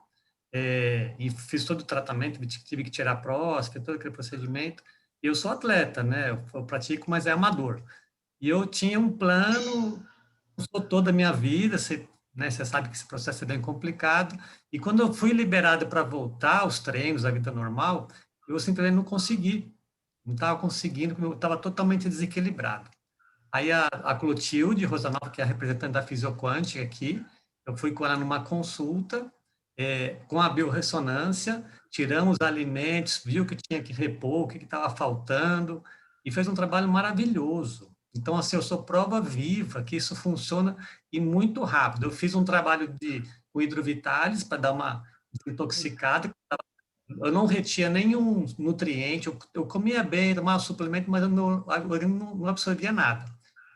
Speaker 3: e fiz todo o tratamento, tive que tirar a próstata, todo aquele procedimento. Eu sou atleta, né? Eu pratico, mas é amador. E eu tinha um plano, toda a minha vida, né, você sabe que esse processo é bem complicado, e quando eu fui liberado para voltar aos treinos, à vida normal, eu simplesmente não consegui, não estava conseguindo, eu estava totalmente desequilibrado. Aí a Clotilde Rosanova, que é a representante da Fisioquântica aqui, eu fui com ela numa consulta, com a biorressonância, tiramos alimentos, viu que tinha que repor, o que estava faltando, e fez um trabalho maravilhoso. Então, assim, eu sou prova viva que isso funciona e muito rápido. Eu fiz um trabalho com hidrovitalis para dar uma desintoxicada. Eu não retinha nenhum nutriente, eu comia bem, tomava suplemento, mas o meu organismo não absorvia nada.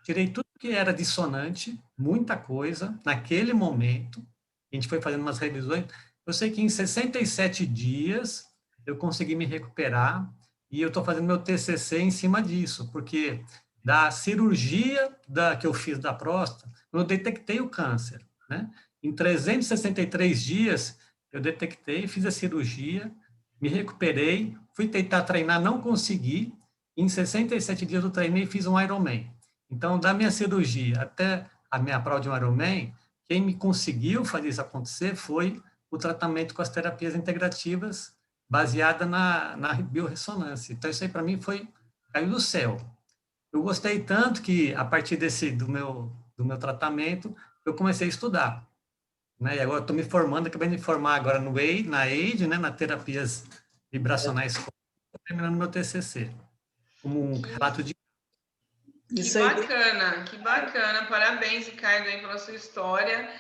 Speaker 3: Tirei tudo que era dissonante, muita coisa, naquele momento. A gente foi fazendo umas revisões. Eu sei que em 67 dias eu consegui me recuperar e eu estou fazendo meu TCC em cima disso, porque da cirurgia que eu fiz da próstata, eu detectei o câncer, né? Em 363 dias, eu detectei, fiz a cirurgia, me recuperei, fui tentar treinar, não consegui. Em 67 dias eu treinei e fiz um Ironman. Então, da minha cirurgia até a minha prova de Ironman, quem me conseguiu fazer isso acontecer foi o tratamento com as terapias integrativas baseada na biorressonância. Então, isso aí para mim caiu do céu. Eu gostei tanto que, a partir do meu tratamento, eu comecei a estudar, né? E agora estou me formando, acabei de me formar agora na EID, né? Na terapias vibracionais, estou terminando meu TCC, como um relato
Speaker 1: Que,
Speaker 3: de...
Speaker 2: Isso aí.
Speaker 1: que bacana. Parabéns, Ricardo, aí, pela sua história.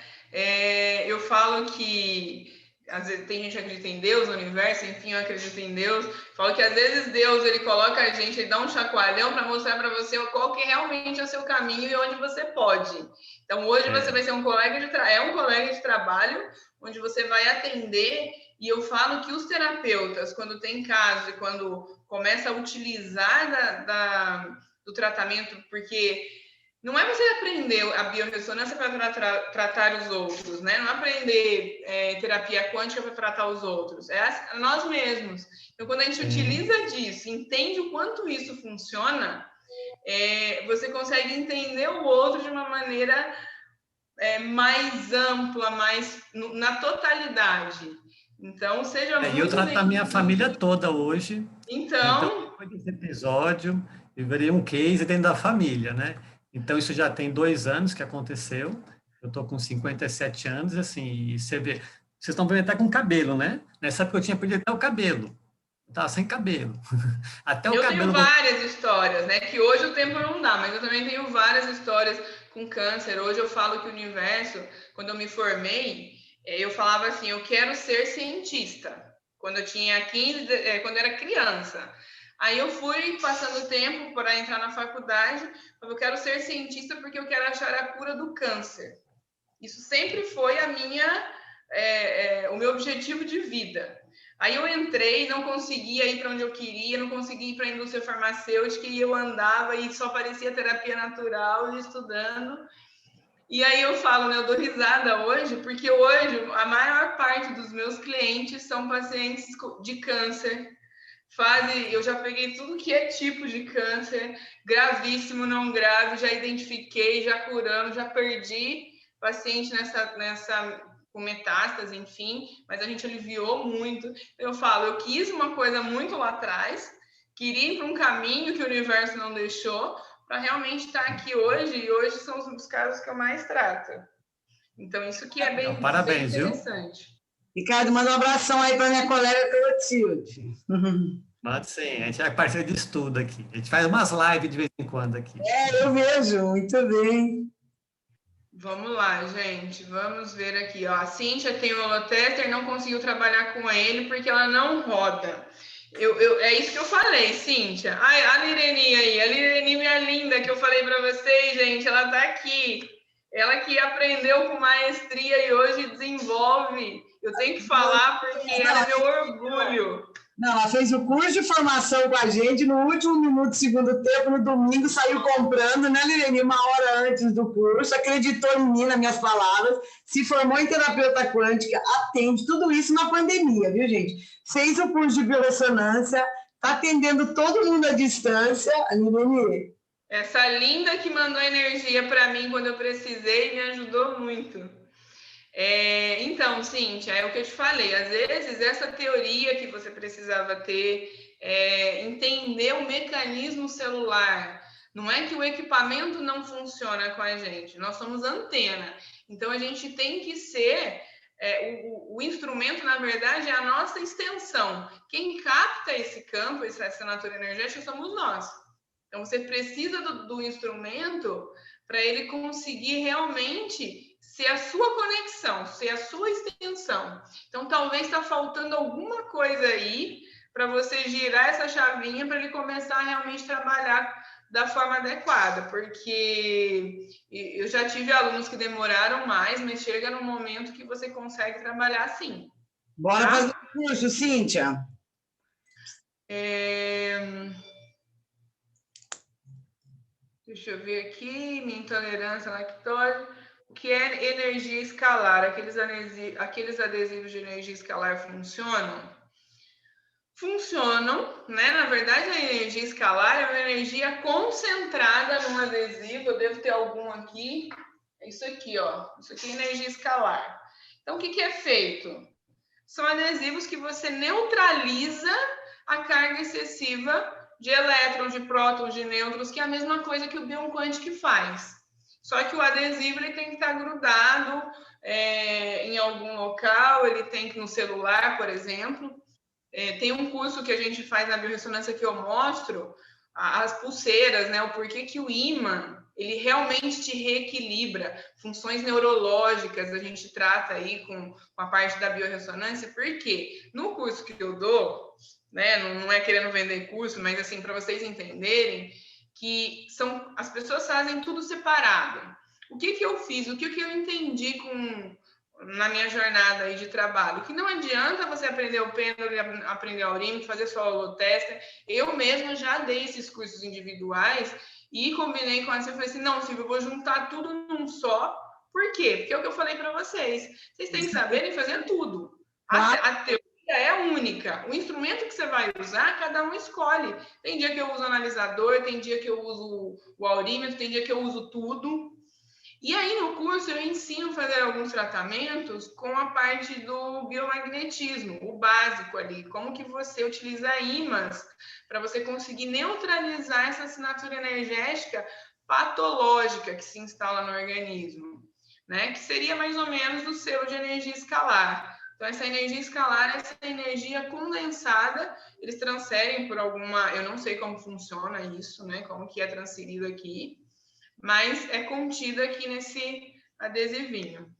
Speaker 1: Eu falo que às vezes tem gente que acredita em Deus, no universo, enfim, eu acredito em Deus. Falo que às vezes Deus ele coloca a gente, ele dá um chacoalhão para mostrar para você qual que realmente é o seu caminho e onde você pode. Então hoje você vai ser um colega um colega de trabalho onde você vai atender. E eu falo que os terapeutas, quando tem casos e quando começa a utilizar do tratamento, porque não é você aprender a biorressonância para tratar os outros, né? Não é aprender terapia quântica para tratar os outros, é nós mesmos. Então, quando a gente utiliza disso, entende o quanto isso funciona, você consegue entender o outro de uma maneira mais ampla, mais na totalidade. Então, seja
Speaker 3: E eu
Speaker 1: muito
Speaker 3: trato a minha
Speaker 1: bem-vindo.
Speaker 3: família toda hoje. Então,
Speaker 1: Então,
Speaker 3: depois desse episódio, eu virei um case dentro da família, né? Então, isso já tem 2 anos que aconteceu. Eu estou com 57 anos, assim, e você vê... Vocês estão vendo até com cabelo, né? Nessa época eu tinha perdido até o cabelo. Eu estava sem cabelo. Até o
Speaker 1: eu tenho
Speaker 3: cabelo...
Speaker 1: várias histórias, né? Que hoje o tempo não dá, mas eu também tenho várias histórias com câncer. Hoje eu falo que o universo, quando eu me formei, eu falava assim, eu quero ser cientista. Quando eu tinha 15, quando eu era criança. Aí eu fui passando o tempo para entrar na faculdade, eu quero ser cientista porque eu quero achar a cura do câncer. Isso sempre foi o meu objetivo de vida. Aí eu entrei, não conseguia ir para onde eu queria, não conseguia ir para a indústria farmacêutica e eu andava e só parecia terapia natural estudando. E aí eu falo, né, eu dou risada hoje, porque hoje a maior parte dos meus clientes são pacientes de câncer. Eu já peguei tudo que é tipo de câncer, gravíssimo, não grave, já identifiquei, já curando, já perdi paciente com metástase, enfim, mas a gente aliviou muito. Eu falo, eu quis uma coisa muito lá atrás, queria ir para um caminho que o universo não deixou, para realmente estar aqui hoje, e hoje são os casos que eu mais trato. Então, isso que é bem
Speaker 3: Parabéns, viu?
Speaker 1: interessante.
Speaker 2: Ricardo, manda um abração aí para minha colega Clotilde.
Speaker 3: Pode sim, a gente é parceiro de estudo aqui. A gente faz umas lives de vez em quando aqui.
Speaker 2: Eu vejo, muito bem.
Speaker 1: Vamos lá, gente. Vamos ver aqui. Ó. A Cíntia tem o Holotester, não conseguiu trabalhar com ele porque ela não roda. É isso que eu falei, Cíntia. Ai, a Lireni aí, a Lireni, minha linda, que eu falei para vocês, gente, ela tá aqui. Ela que aprendeu com maestria e hoje desenvolve. Eu tenho que falar porque ela é meu orgulho.
Speaker 2: Não, ela fez o curso de formação com a gente no último minuto do segundo tempo, no domingo, saiu comprando, né, Lirene? 1 hora antes do curso, acreditou em mim, nas minhas palavras, se formou em terapeuta quântica, atende tudo isso na pandemia, viu, gente? Fez o curso de biorressonância, está atendendo todo mundo à distância, a Lirene.
Speaker 1: Essa linda que mandou energia para mim quando eu precisei me ajudou muito. Então, Cíntia, é o que eu te falei. Às vezes, essa teoria que você precisava ter, entender o mecanismo celular. Não é que o equipamento não funciona com a gente. Nós somos antena. Então, a gente tem que ser... o instrumento, na verdade, é a nossa extensão. Quem capta esse campo, essa assinatura energética, somos nós. Então, você precisa do instrumento para ele conseguir realmente ser a sua conexão, ser a sua extensão. Então, talvez está faltando alguma coisa aí para você girar essa chavinha para ele começar a realmente trabalhar da forma adequada, porque eu já tive alunos que demoraram mais, mas chega num momento que você consegue trabalhar assim.
Speaker 2: Bora fazer o curso, Cíntia.
Speaker 1: Deixa eu ver aqui, minha intolerância à lactose. O que é energia escalar? Aqueles adesivos de energia escalar funcionam? funcionam, né? Na verdade, a energia escalar é uma energia concentrada num adesivo. Eu devo ter algum aqui. É isso aqui, ó. Isso aqui é energia escalar. Então, o que é feito? São adesivos que você neutraliza a carga excessiva de elétrons, de prótons, de nêutrons, que é a mesma coisa que o Bion Quantic faz. Só que o adesivo ele tem que estar grudado em algum local, ele tem que no celular, por exemplo. Tem um curso que a gente faz na biorressonância que eu mostro as pulseiras, né? O porquê que o ímã ele realmente te reequilibra, funções neurológicas a gente trata aí com a parte da biorressonância, porque no curso que eu dou, né? Não é querendo vender curso, mas assim, para vocês entenderem que as pessoas fazem tudo separado. O que eu fiz, o que eu entendi na minha jornada aí de trabalho, que não adianta você aprender o pêndulo, aprender o aurímetro, fazer só holotester. Eu mesma já dei esses cursos individuais e combinei com a Silvia, falei assim, não, Silvia, eu vou juntar tudo num só. Por quê? Porque é o que eu falei para vocês. Vocês têm que saberem fazer tudo. A teoria é única. O instrumento que você vai usar, cada um escolhe. Tem dia que eu uso analisador, tem dia que eu uso o aurímetro, tem dia que eu uso tudo. E aí, no curso, eu ensino a fazer alguns tratamentos com a parte do biomagnetismo, o básico ali, como que você utiliza ímãs para você conseguir neutralizar essa assinatura energética patológica que se instala no organismo, né? Que seria mais ou menos o selo de energia escalar. Então, essa energia escalar, essa energia condensada, eles transferem por alguma... Eu não sei como funciona isso, né? Como que é transferido aqui, mas é contida aqui nesse adesivinho.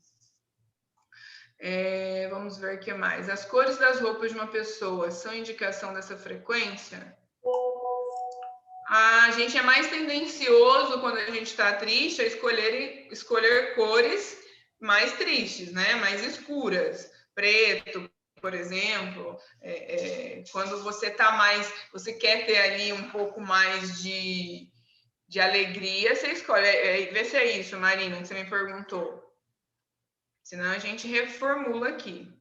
Speaker 1: Vamos ver o que mais. As cores das roupas de uma pessoa são indicação dessa frequência? A gente é mais tendencioso quando a gente está triste a escolher cores mais tristes, né? Mais escuras. Preto, por exemplo. Quando você está mais... Você quer ter ali um pouco mais de alegria, você escolhe. Vê se é isso, Marina, que você me perguntou. Senão a gente reformula aqui.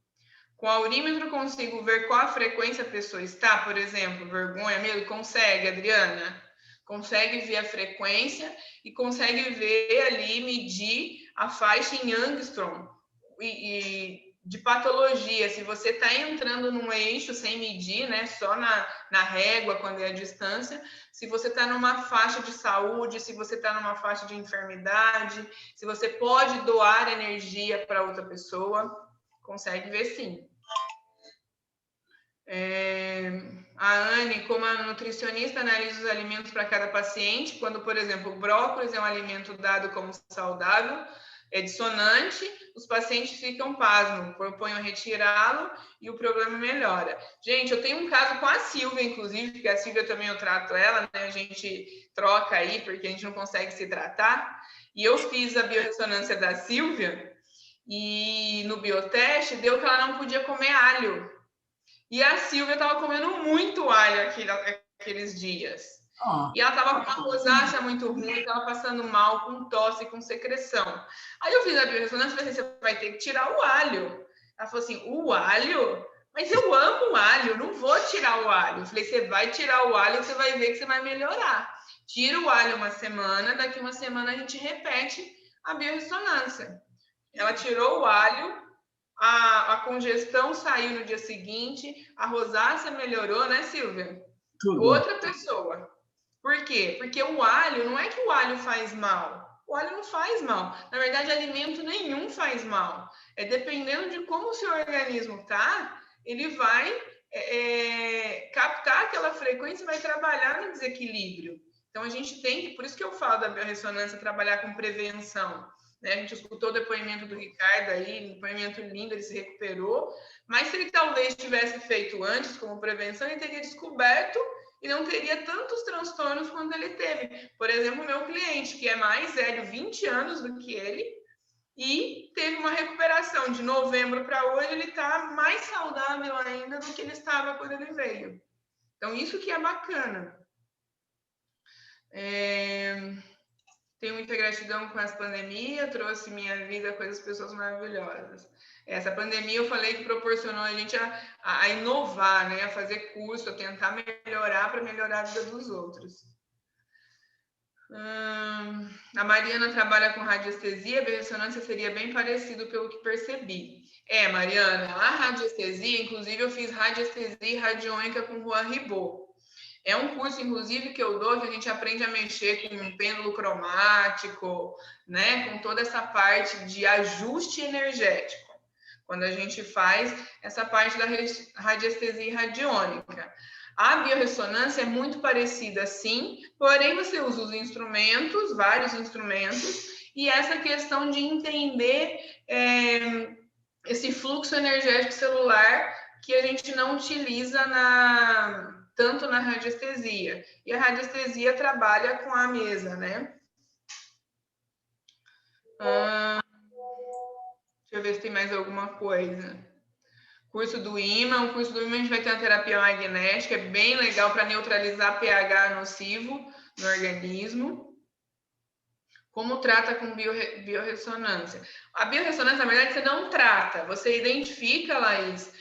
Speaker 1: Com o aurímetro consigo ver qual a frequência a pessoa está, por exemplo, vergonha, medo? Consegue, Adriana? Consegue ver a frequência e consegue ver ali, medir a faixa em angstrom de patologia. Se você está entrando num eixo sem medir, né, só na régua, quando é a distância, se você está numa faixa de saúde, se você está numa faixa de enfermidade, se você pode doar energia para outra pessoa, consegue ver sim. A Anne, como a nutricionista, analisa os alimentos para cada paciente, quando, por exemplo, o brócolis é um alimento dado como saudável, é dissonante, os pacientes ficam pasmos, proponham retirá-lo e o problema melhora. Gente, eu tenho um caso com a Silvia, inclusive, porque a Silvia também eu trato ela, né? A gente troca aí, porque a gente não consegue se tratar. E eu fiz a biorressonância da Silvia e no bioteste deu que ela não podia comer alho. E a Silvia estava comendo muito alho aqueles dias. E ela estava com uma rosácea muito ruim, estava passando mal, com tosse, com secreção. Aí eu fiz a biorressonância e falei assim, você vai ter que tirar o alho. Ela falou assim, o alho? Mas eu amo o alho, não vou tirar o alho. Eu falei, você vai tirar o alho, você vai ver que você vai melhorar. Tira o alho uma semana, daqui uma semana a gente repete a biorressonância. Ela tirou o alho, a congestão saiu no dia seguinte, a rosácea melhorou, né, Silvia? Tudo. Outra pessoa. Por quê? Porque o alho, não é que o alho faz mal. O alho não faz mal. Na verdade, alimento nenhum faz mal. Dependendo de como o seu organismo tá, ele vai captar aquela frequência e vai trabalhar no desequilíbrio. Então, a gente tem que... Por isso que eu falo da biorressonância, trabalhar com prevenção. Né? A gente escutou o depoimento do Ricardo aí, um depoimento lindo, ele se recuperou. Mas se ele talvez tivesse feito antes, como prevenção, ele teria descoberto e não teria tantos transtornos quanto ele teve. Por exemplo, o meu cliente, que é mais velho, 20 anos do que ele, e teve uma recuperação de novembro para hoje, ele está mais saudável ainda do que ele estava quando ele veio. Então, isso que é bacana. Tenho muita gratidão com essa pandemia, trouxe minha vida coisas, pessoas maravilhosas. Essa pandemia, eu falei que proporcionou a gente a inovar, né? A fazer curso, a tentar melhorar para melhorar a vida dos outros. A Mariana trabalha com radiestesia, a biorressonância seria bem parecido pelo que percebi. Mariana, a radiestesia, inclusive eu fiz radiestesia e radiônica com Juan Ribot. É um curso, inclusive, que eu dou, que a gente aprende a mexer com um pêndulo cromático, né? Com toda essa parte de ajuste energético. Quando a gente faz essa parte da radiestesia e radiônica. A biorressonância é muito parecida, sim, porém você usa os instrumentos, vários instrumentos, e essa questão de entender esse fluxo energético celular que a gente não utiliza tanto na radiestesia. E a radiestesia trabalha com a mesa, né? Deixa eu ver se tem mais alguma coisa. Curso do ímã. O curso do ímã a gente vai ter uma terapia magnética, é bem legal para neutralizar pH nocivo no organismo. Como trata com biorressonância? A biorressonância, na verdade, você não trata, você identifica, Laís,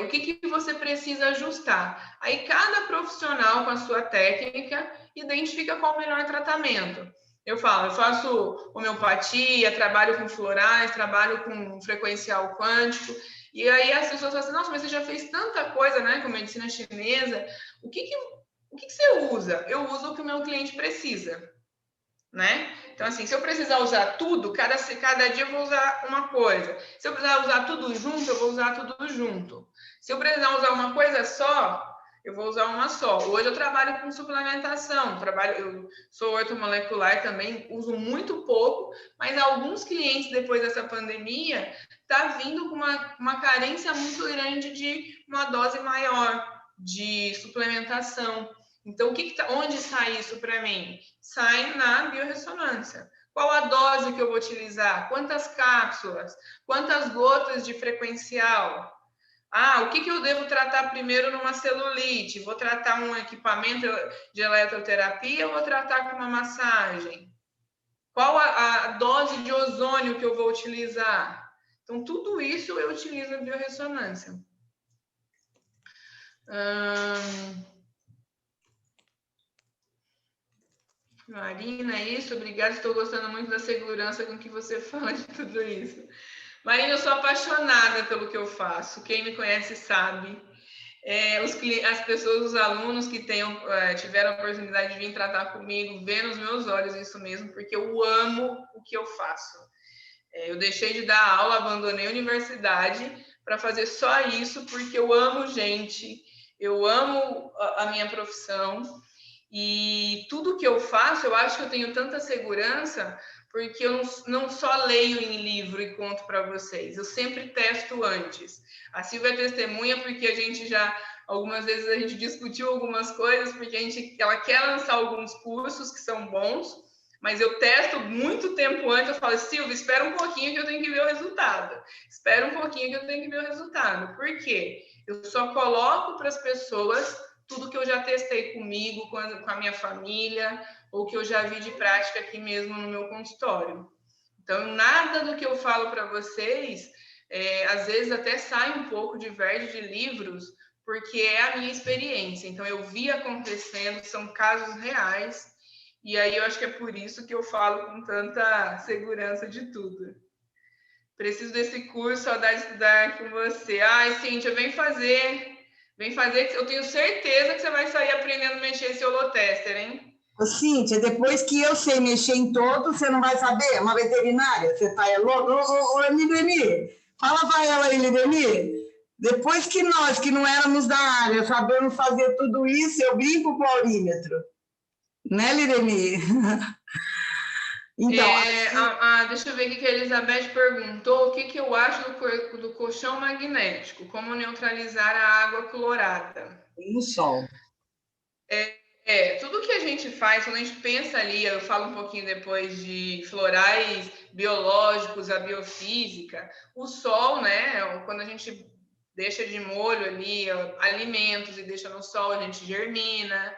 Speaker 1: o que você precisa ajustar. Aí, cada profissional com a sua técnica identifica qual o melhor tratamento. Eu faço homeopatia, trabalho com florais, trabalho com frequencial quântico, e aí as pessoas falam assim, nossa, mas você já fez tanta coisa, né, com medicina chinesa, o que você usa? Eu uso o que o meu cliente precisa, né? Então, assim, se eu precisar usar tudo, cada dia eu vou usar uma coisa. Se eu precisar usar tudo junto, eu vou usar tudo junto. Se eu precisar usar uma coisa só, eu vou usar uma só. Hoje eu trabalho com suplementação, eu sou ortomolecular também, uso muito pouco, mas alguns clientes, depois dessa pandemia, tá vindo com uma carência muito grande de uma dose maior de suplementação. Então, onde sai isso para mim? Sai na biorressonância. Qual a dose que eu vou utilizar? Quantas cápsulas? Quantas gotas de frequencial? O que eu devo tratar primeiro numa celulite? Vou tratar um equipamento de eletroterapia ou vou tratar com uma massagem? Qual a dose de ozônio que eu vou utilizar? Então, tudo isso eu utilizo a biorressonância. Marina, isso, obrigada. Estou gostando muito da segurança com que você fala de tudo isso. Marina, eu sou apaixonada pelo que eu faço. Quem me conhece sabe. As pessoas, os alunos que tiveram a oportunidade de vir tratar comigo, vê nos meus olhos isso mesmo, porque eu amo o que eu faço. Eu deixei de dar aula, abandonei a universidade para fazer só isso, porque eu amo gente, eu amo a minha profissão. E tudo que eu faço, eu acho que eu tenho tanta segurança, porque eu não só leio em livro e conto para vocês, eu sempre testo antes. A Silvia é testemunha, porque algumas vezes a gente discutiu algumas coisas, porque ela quer lançar alguns cursos que são bons, mas eu testo muito tempo antes, eu falo, Silvia, espera um pouquinho que eu tenho que ver o resultado. Espera um pouquinho que eu tenho que ver o resultado. Por quê? Eu só coloco para as pessoas tudo que eu já testei comigo, com a minha família, ou que eu já vi de prática aqui mesmo no meu consultório. Então, nada do que eu falo para vocês, às vezes até sai um pouco diverge de livros, porque é a minha experiência. Então, eu vi acontecendo, são casos reais, e aí eu acho que é por isso que eu falo com tanta segurança de tudo. Preciso desse curso, saudade de estudar com você. Ai, Cíntia, vem fazer, que eu tenho certeza que você vai sair aprendendo a mexer esse holotester, hein?
Speaker 2: Ô, Cíntia, depois que eu sei mexer em todos, você não vai saber? Uma veterinária? Você tá louco? Ô, Lideni, fala para ela aí, Lideni. Depois que nós, que não éramos da área, sabemos fazer tudo isso, eu brinco com o aurímetro. Né, Lideni?
Speaker 1: Então, deixa eu ver o que a Elizabeth perguntou. O que eu acho do colchão magnético? Como neutralizar a água clorada?
Speaker 2: No sol.
Speaker 1: Tudo que a gente faz, quando a gente pensa ali, eu falo um pouquinho depois de florais biológicos, a biofísica, o sol, né? Quando a gente deixa de molho ali alimentos e deixa no sol, a gente germina.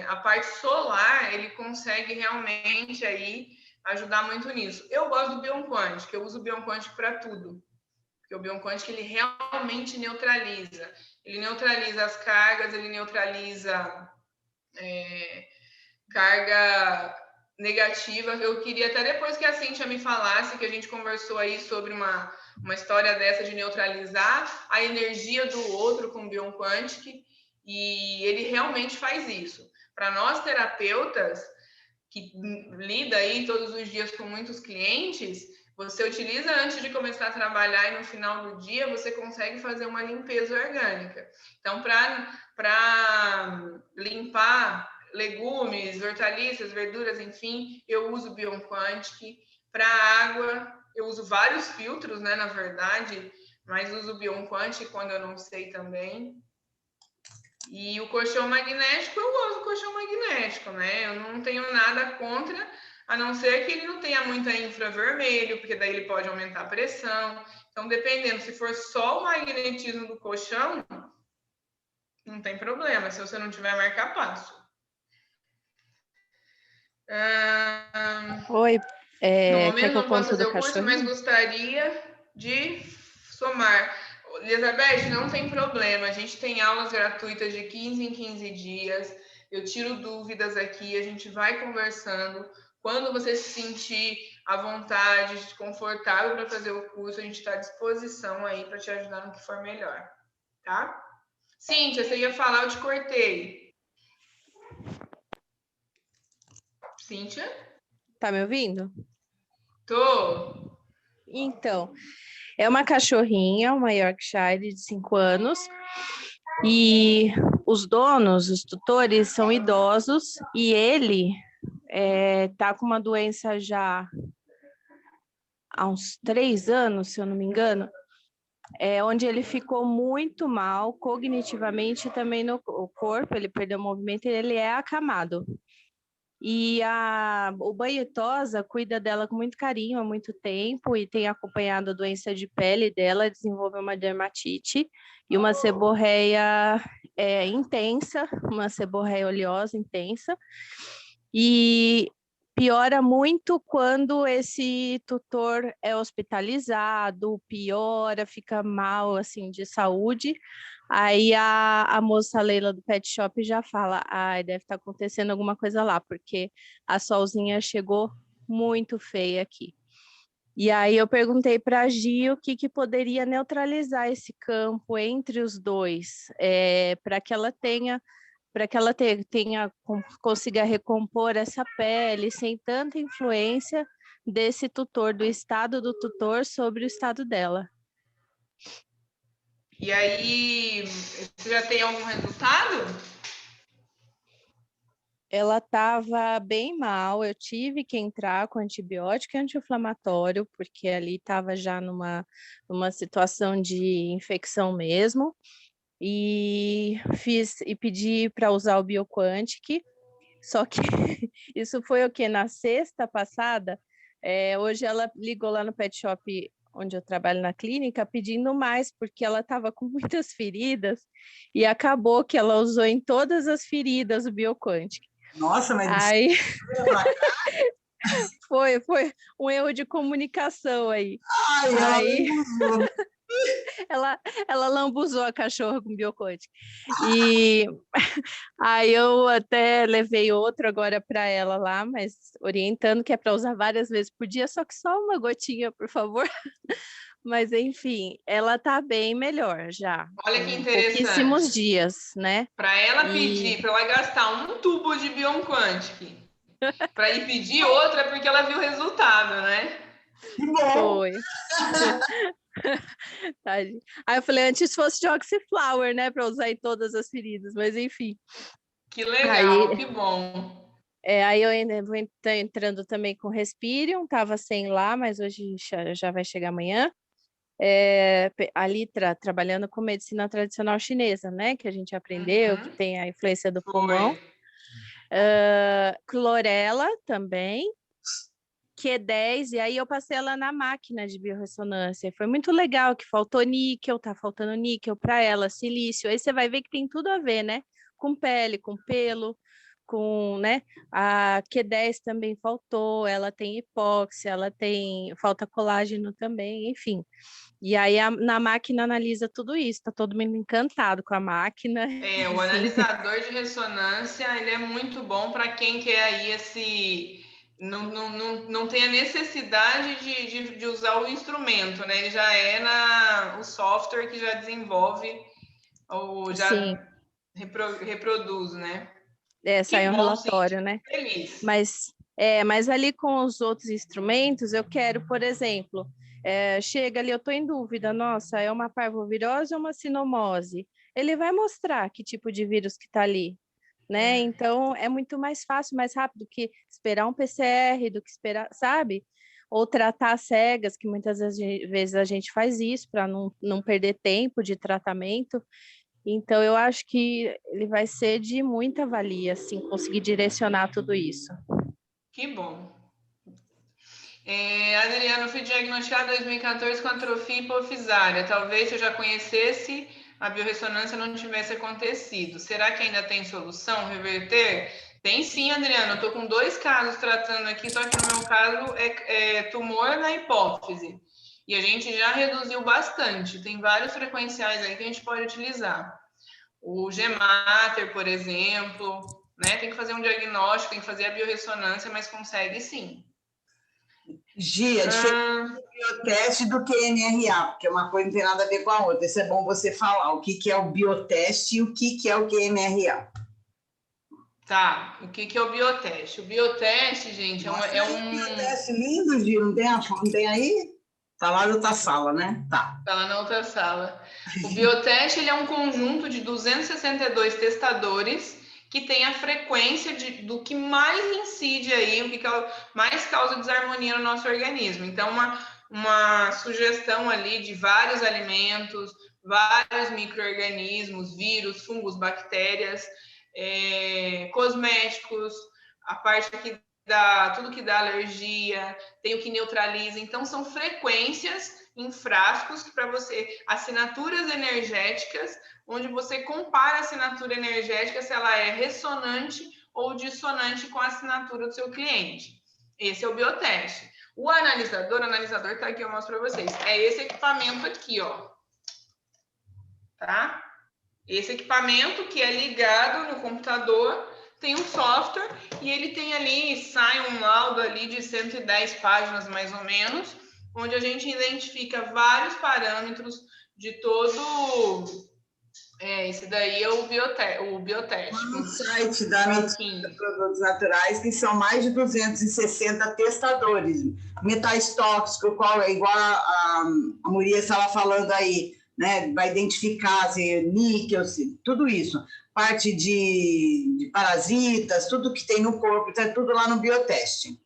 Speaker 1: A parte solar, ele consegue realmente aí ajudar muito nisso. Eu gosto do Bion Quântico, eu uso o Bion Quântico para tudo. porque o Bion Quântico, ele realmente neutraliza. Ele neutraliza as cargas, ele neutraliza carga negativa. Eu queria até depois que a Cíntia me falasse, que a gente conversou aí sobre uma história dessa de neutralizar a energia do outro com o Bion Quântico, e ele realmente faz isso. Para nós terapeutas, que lida aí todos os dias com muitos clientes, você utiliza antes de começar a trabalhar e no final do dia você consegue fazer uma limpeza orgânica. Então, para limpar legumes, hortaliças, verduras, enfim, eu uso Bion Quântico. Para água, eu uso vários filtros, né, na verdade, mas uso Bion Quântico quando eu não sei também. E o colchão magnético, eu gosto do colchão magnético, né? Eu não tenho nada contra, a não ser que ele não tenha muita infravermelho, porque daí ele pode aumentar a pressão. Então, dependendo, se for só o magnetismo do colchão, não tem problema, se você não tiver marca-passo.
Speaker 4: Oi,
Speaker 1: no momento
Speaker 4: quer que eu
Speaker 1: não posso
Speaker 4: conte
Speaker 1: fazer
Speaker 4: do
Speaker 1: o curso, mas
Speaker 4: cachorrinho?
Speaker 1: gostaria de somar. Elizabeth, não tem problema, a gente tem aulas gratuitas de 15 em 15 dias, eu tiro dúvidas aqui, a gente vai conversando. Quando você se sentir à vontade, confortável para fazer o curso, a gente está à disposição aí para te ajudar no que for melhor, tá? Cíntia, você ia falar, eu te cortei. Cíntia?
Speaker 4: Tá me ouvindo?
Speaker 1: Tô.
Speaker 4: Então, é uma cachorrinha, uma Yorkshire de 5 anos, e os donos, os tutores, são idosos, e ele tá com uma doença já há uns 3 anos, se eu não me engano, onde ele ficou muito mal cognitivamente, também no corpo, ele perdeu o movimento, e ele é acamado. E o banho e tosa cuida dela com muito carinho há muito tempo e tem acompanhado a doença de pele dela, desenvolveu uma dermatite e uma seborreia intensa, uma seborreia oleosa intensa. E piora muito quando esse tutor é hospitalizado, piora, fica mal assim de saúde. Aí a moça Leila do Pet Shop já fala, deve estar acontecendo alguma coisa lá, porque a Solzinha chegou muito feia aqui. E aí eu perguntei para a Gi o que poderia neutralizar esse campo entre os dois, para que ela consiga recompor essa pele sem tanta influência desse tutor, do estado do tutor sobre o estado dela.
Speaker 1: E aí, você já tem algum resultado?
Speaker 4: Ela estava bem mal, eu tive que entrar com antibiótico e anti-inflamatório, porque ali estava já numa situação de infecção mesmo, e pedi para usar o Bioquantic, só que isso foi o quê? Na sexta passada, hoje ela ligou lá no Pet Shop onde eu trabalho na clínica, pedindo mais, porque ela estava com muitas feridas, e acabou que ela usou em todas as feridas o Bioquantic.
Speaker 2: Nossa, mas
Speaker 4: aí foi um erro de comunicação aí. Ela lambuzou a cachorra com Bioquantic. E aí eu até levei outro agora para ela lá, mas orientando que é para usar várias vezes por dia, só que só uma gotinha, por favor. Mas enfim, ela tá bem melhor já.
Speaker 1: Olha que interessante.
Speaker 4: Pouquíssimos dias, né?
Speaker 1: Para ela pedir, para ela gastar um tubo de Bion Quântico, para ir pedir outra porque ela viu o resultado, né?
Speaker 2: Que bom!
Speaker 4: Foi. Aí eu falei, antes fosse de Oxyflower, né? Para usar em todas as feridas, mas enfim.
Speaker 1: Que legal, que bom.
Speaker 4: Aí eu ainda vou entrando também com Respirium, estava sem lá, mas hoje já vai chegar amanhã. Ali trabalhando com medicina tradicional chinesa, né? Que a gente aprendeu, que tem a influência do pulmão. Clorela também, Q10, e aí eu passei ela na máquina de biorressonância. Foi muito legal, que faltou níquel, tá faltando níquel para ela, silício. Aí você vai ver que tem tudo a ver, né? Com pele, com pelo, né? A Q10 também faltou, ela tem hipóxia, falta colágeno também, enfim. E aí na máquina analisa tudo isso, tá todo mundo encantado com a máquina.
Speaker 1: O analisador de ressonância, ele é muito bom para quem quer aí não tem a necessidade de usar o instrumento, né? Ele já o software que já desenvolve ou já
Speaker 4: Sim.
Speaker 1: reproduz, né?
Speaker 4: Sai um relatório,
Speaker 1: Cintia,
Speaker 4: né?
Speaker 1: Feliz.
Speaker 4: Mas ali com os outros instrumentos, eu quero, por exemplo, chega ali, eu estou em dúvida, nossa, é uma parvovirose ou uma sinomose? Ele vai mostrar que tipo de vírus que está ali, né? Então, é muito mais fácil, mais rápido que esperar um PCR, do que esperar, sabe? Ou tratar cegas, que muitas vezes a gente faz isso para não perder tempo de tratamento. Então, eu acho que ele vai ser de muita valia, assim, conseguir direcionar tudo isso.
Speaker 1: Que bom. Adriano, fui diagnosticado em 2014 com atrofia hipofisária. Talvez se eu já conhecesse, a biorressonância não tivesse acontecido. Será que ainda tem solução, reverter? Tem sim, Adriano. Eu estou com 2 casos tratando aqui, só que no meu caso é tumor na hipófise. E a gente já reduziu bastante. Tem vários frequenciais aí que a gente pode utilizar. O GMATER, por exemplo, né? Tem que fazer um diagnóstico, tem que fazer a biorressonância, mas consegue sim.
Speaker 2: Gia, diferente do bioteste do QNRA, porque uma coisa não tem nada a ver com a outra. Isso é bom você falar o que é o bioteste e o que é o QNRA.
Speaker 1: Tá, o que é o bioteste? O bioteste, gente,
Speaker 2: Nossa, é um bioteste lindo, Gia, não tem aí? Tá lá na outra sala, né? Tá
Speaker 1: lá na outra sala. O bioteste, ele é um conjunto de 262 testadores que tem a frequência do que mais incide aí, o que mais causa desarmonia no nosso organismo. Então, uma sugestão ali de vários alimentos, vários micro-organismos, vírus, fungos, bactérias, cosméticos, a parte que dá, tudo que dá alergia, tem o que neutraliza. Então, são frequências em frascos para você, assinaturas energéticas, onde você compara a assinatura energética se ela é ressonante ou dissonante com a assinatura do seu cliente. Esse é o bioteste. O analisador tá aqui, eu mostro para vocês. É esse equipamento aqui, ó. Tá? Esse equipamento que é ligado no computador, tem um software e ele tem ali, sai um laudo ali de 110 páginas mais ou menos, onde a gente identifica vários parâmetros de todo... esse daí é o bioteste.
Speaker 2: No site da Medicina Produtos Naturais, que são mais de 260 testadores, metais tóxicos, qual é igual a Muriel estava falando aí, né? Vai identificar níquel, tudo isso, parte de parasitas, tudo que tem no corpo, tá tudo lá no bioteste.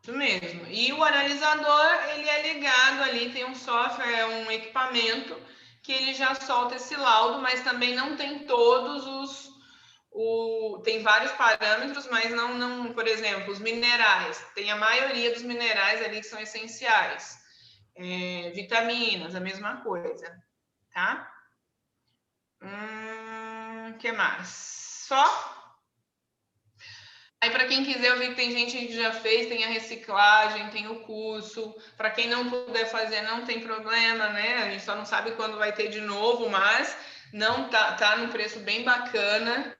Speaker 1: Isso mesmo. E o analisador, ele é ligado ali, tem um software, é um equipamento que ele já solta esse laudo, mas também não tem todos tem vários parâmetros, mas não, por exemplo, os minerais. Tem a maioria dos minerais ali que são essenciais. Vitaminas, a mesma coisa, tá? Que mais? Só? Aí, para quem quiser, eu vi que tem gente que já fez, tem a reciclagem, tem o curso. Para quem não puder fazer, não tem problema, né? A gente só não sabe quando vai ter de novo, mas não tá num preço bem bacana.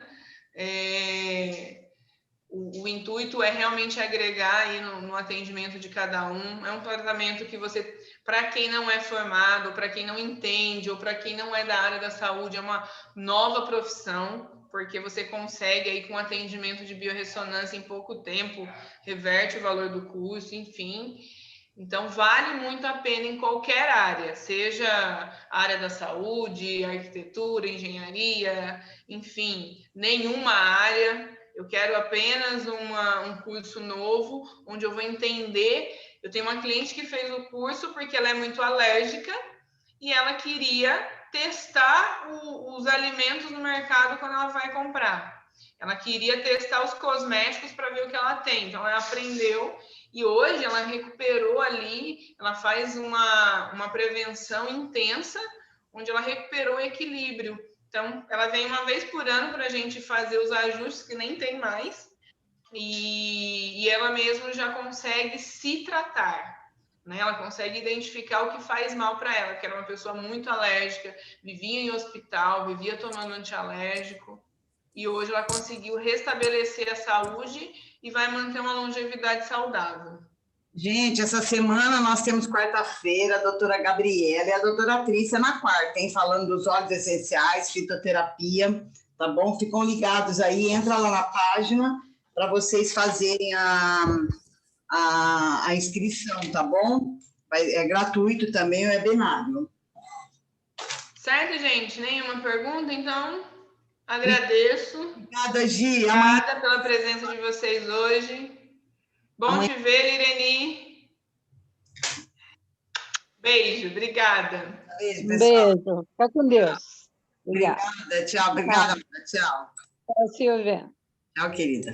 Speaker 1: O intuito é realmente agregar aí no atendimento de cada um. É um tratamento que você, para quem não é formado, para quem não entende, ou para quem não é da área da saúde, é uma nova profissão, porque você consegue aí com atendimento de biorressonância em pouco tempo, reverte o valor do curso, enfim. Então, vale muito a pena em qualquer área, seja a área da saúde, arquitetura, engenharia, enfim, nenhuma área. Eu quero apenas um curso novo, onde eu vou entender. Eu tenho uma cliente que fez o curso porque ela é muito alérgica e ela queria testar os alimentos no mercado quando ela vai comprar. Ela queria testar os cosméticos para ver o que ela tem. Então, ela aprendeu e hoje ela recuperou ali, ela faz uma prevenção intensa, onde ela recuperou o equilíbrio. Então, ela vem uma vez por ano para a gente fazer os ajustes, que nem tem mais, e ela mesma já consegue se tratar, né? Ela consegue identificar o que faz mal para ela, que era uma pessoa muito alérgica, vivia em hospital, vivia tomando antialérgico, e hoje ela conseguiu restabelecer a saúde e vai manter uma longevidade saudável.
Speaker 2: Gente, essa semana nós temos quarta-feira a doutora Gabriela e a doutora Trícia na quarta, hein? Falando dos óleos essenciais, fitoterapia, tá bom? Ficam ligados aí, entra lá na página para vocês fazerem a inscrição, tá bom? É gratuito também o webinário.
Speaker 1: Certo, gente? Nenhuma pergunta, então? Agradeço.
Speaker 2: Obrigada, Gi.
Speaker 1: Obrigada pela presença de vocês hoje. Bom te ver, Ireni. Beijo, obrigada.
Speaker 2: Beijo, pessoal.
Speaker 5: Beijo. Fica com Deus. Obrigada.
Speaker 2: Obrigada, tchau. Obrigada, tchau.
Speaker 5: Tchau, Silvia.
Speaker 2: Tchau, querida.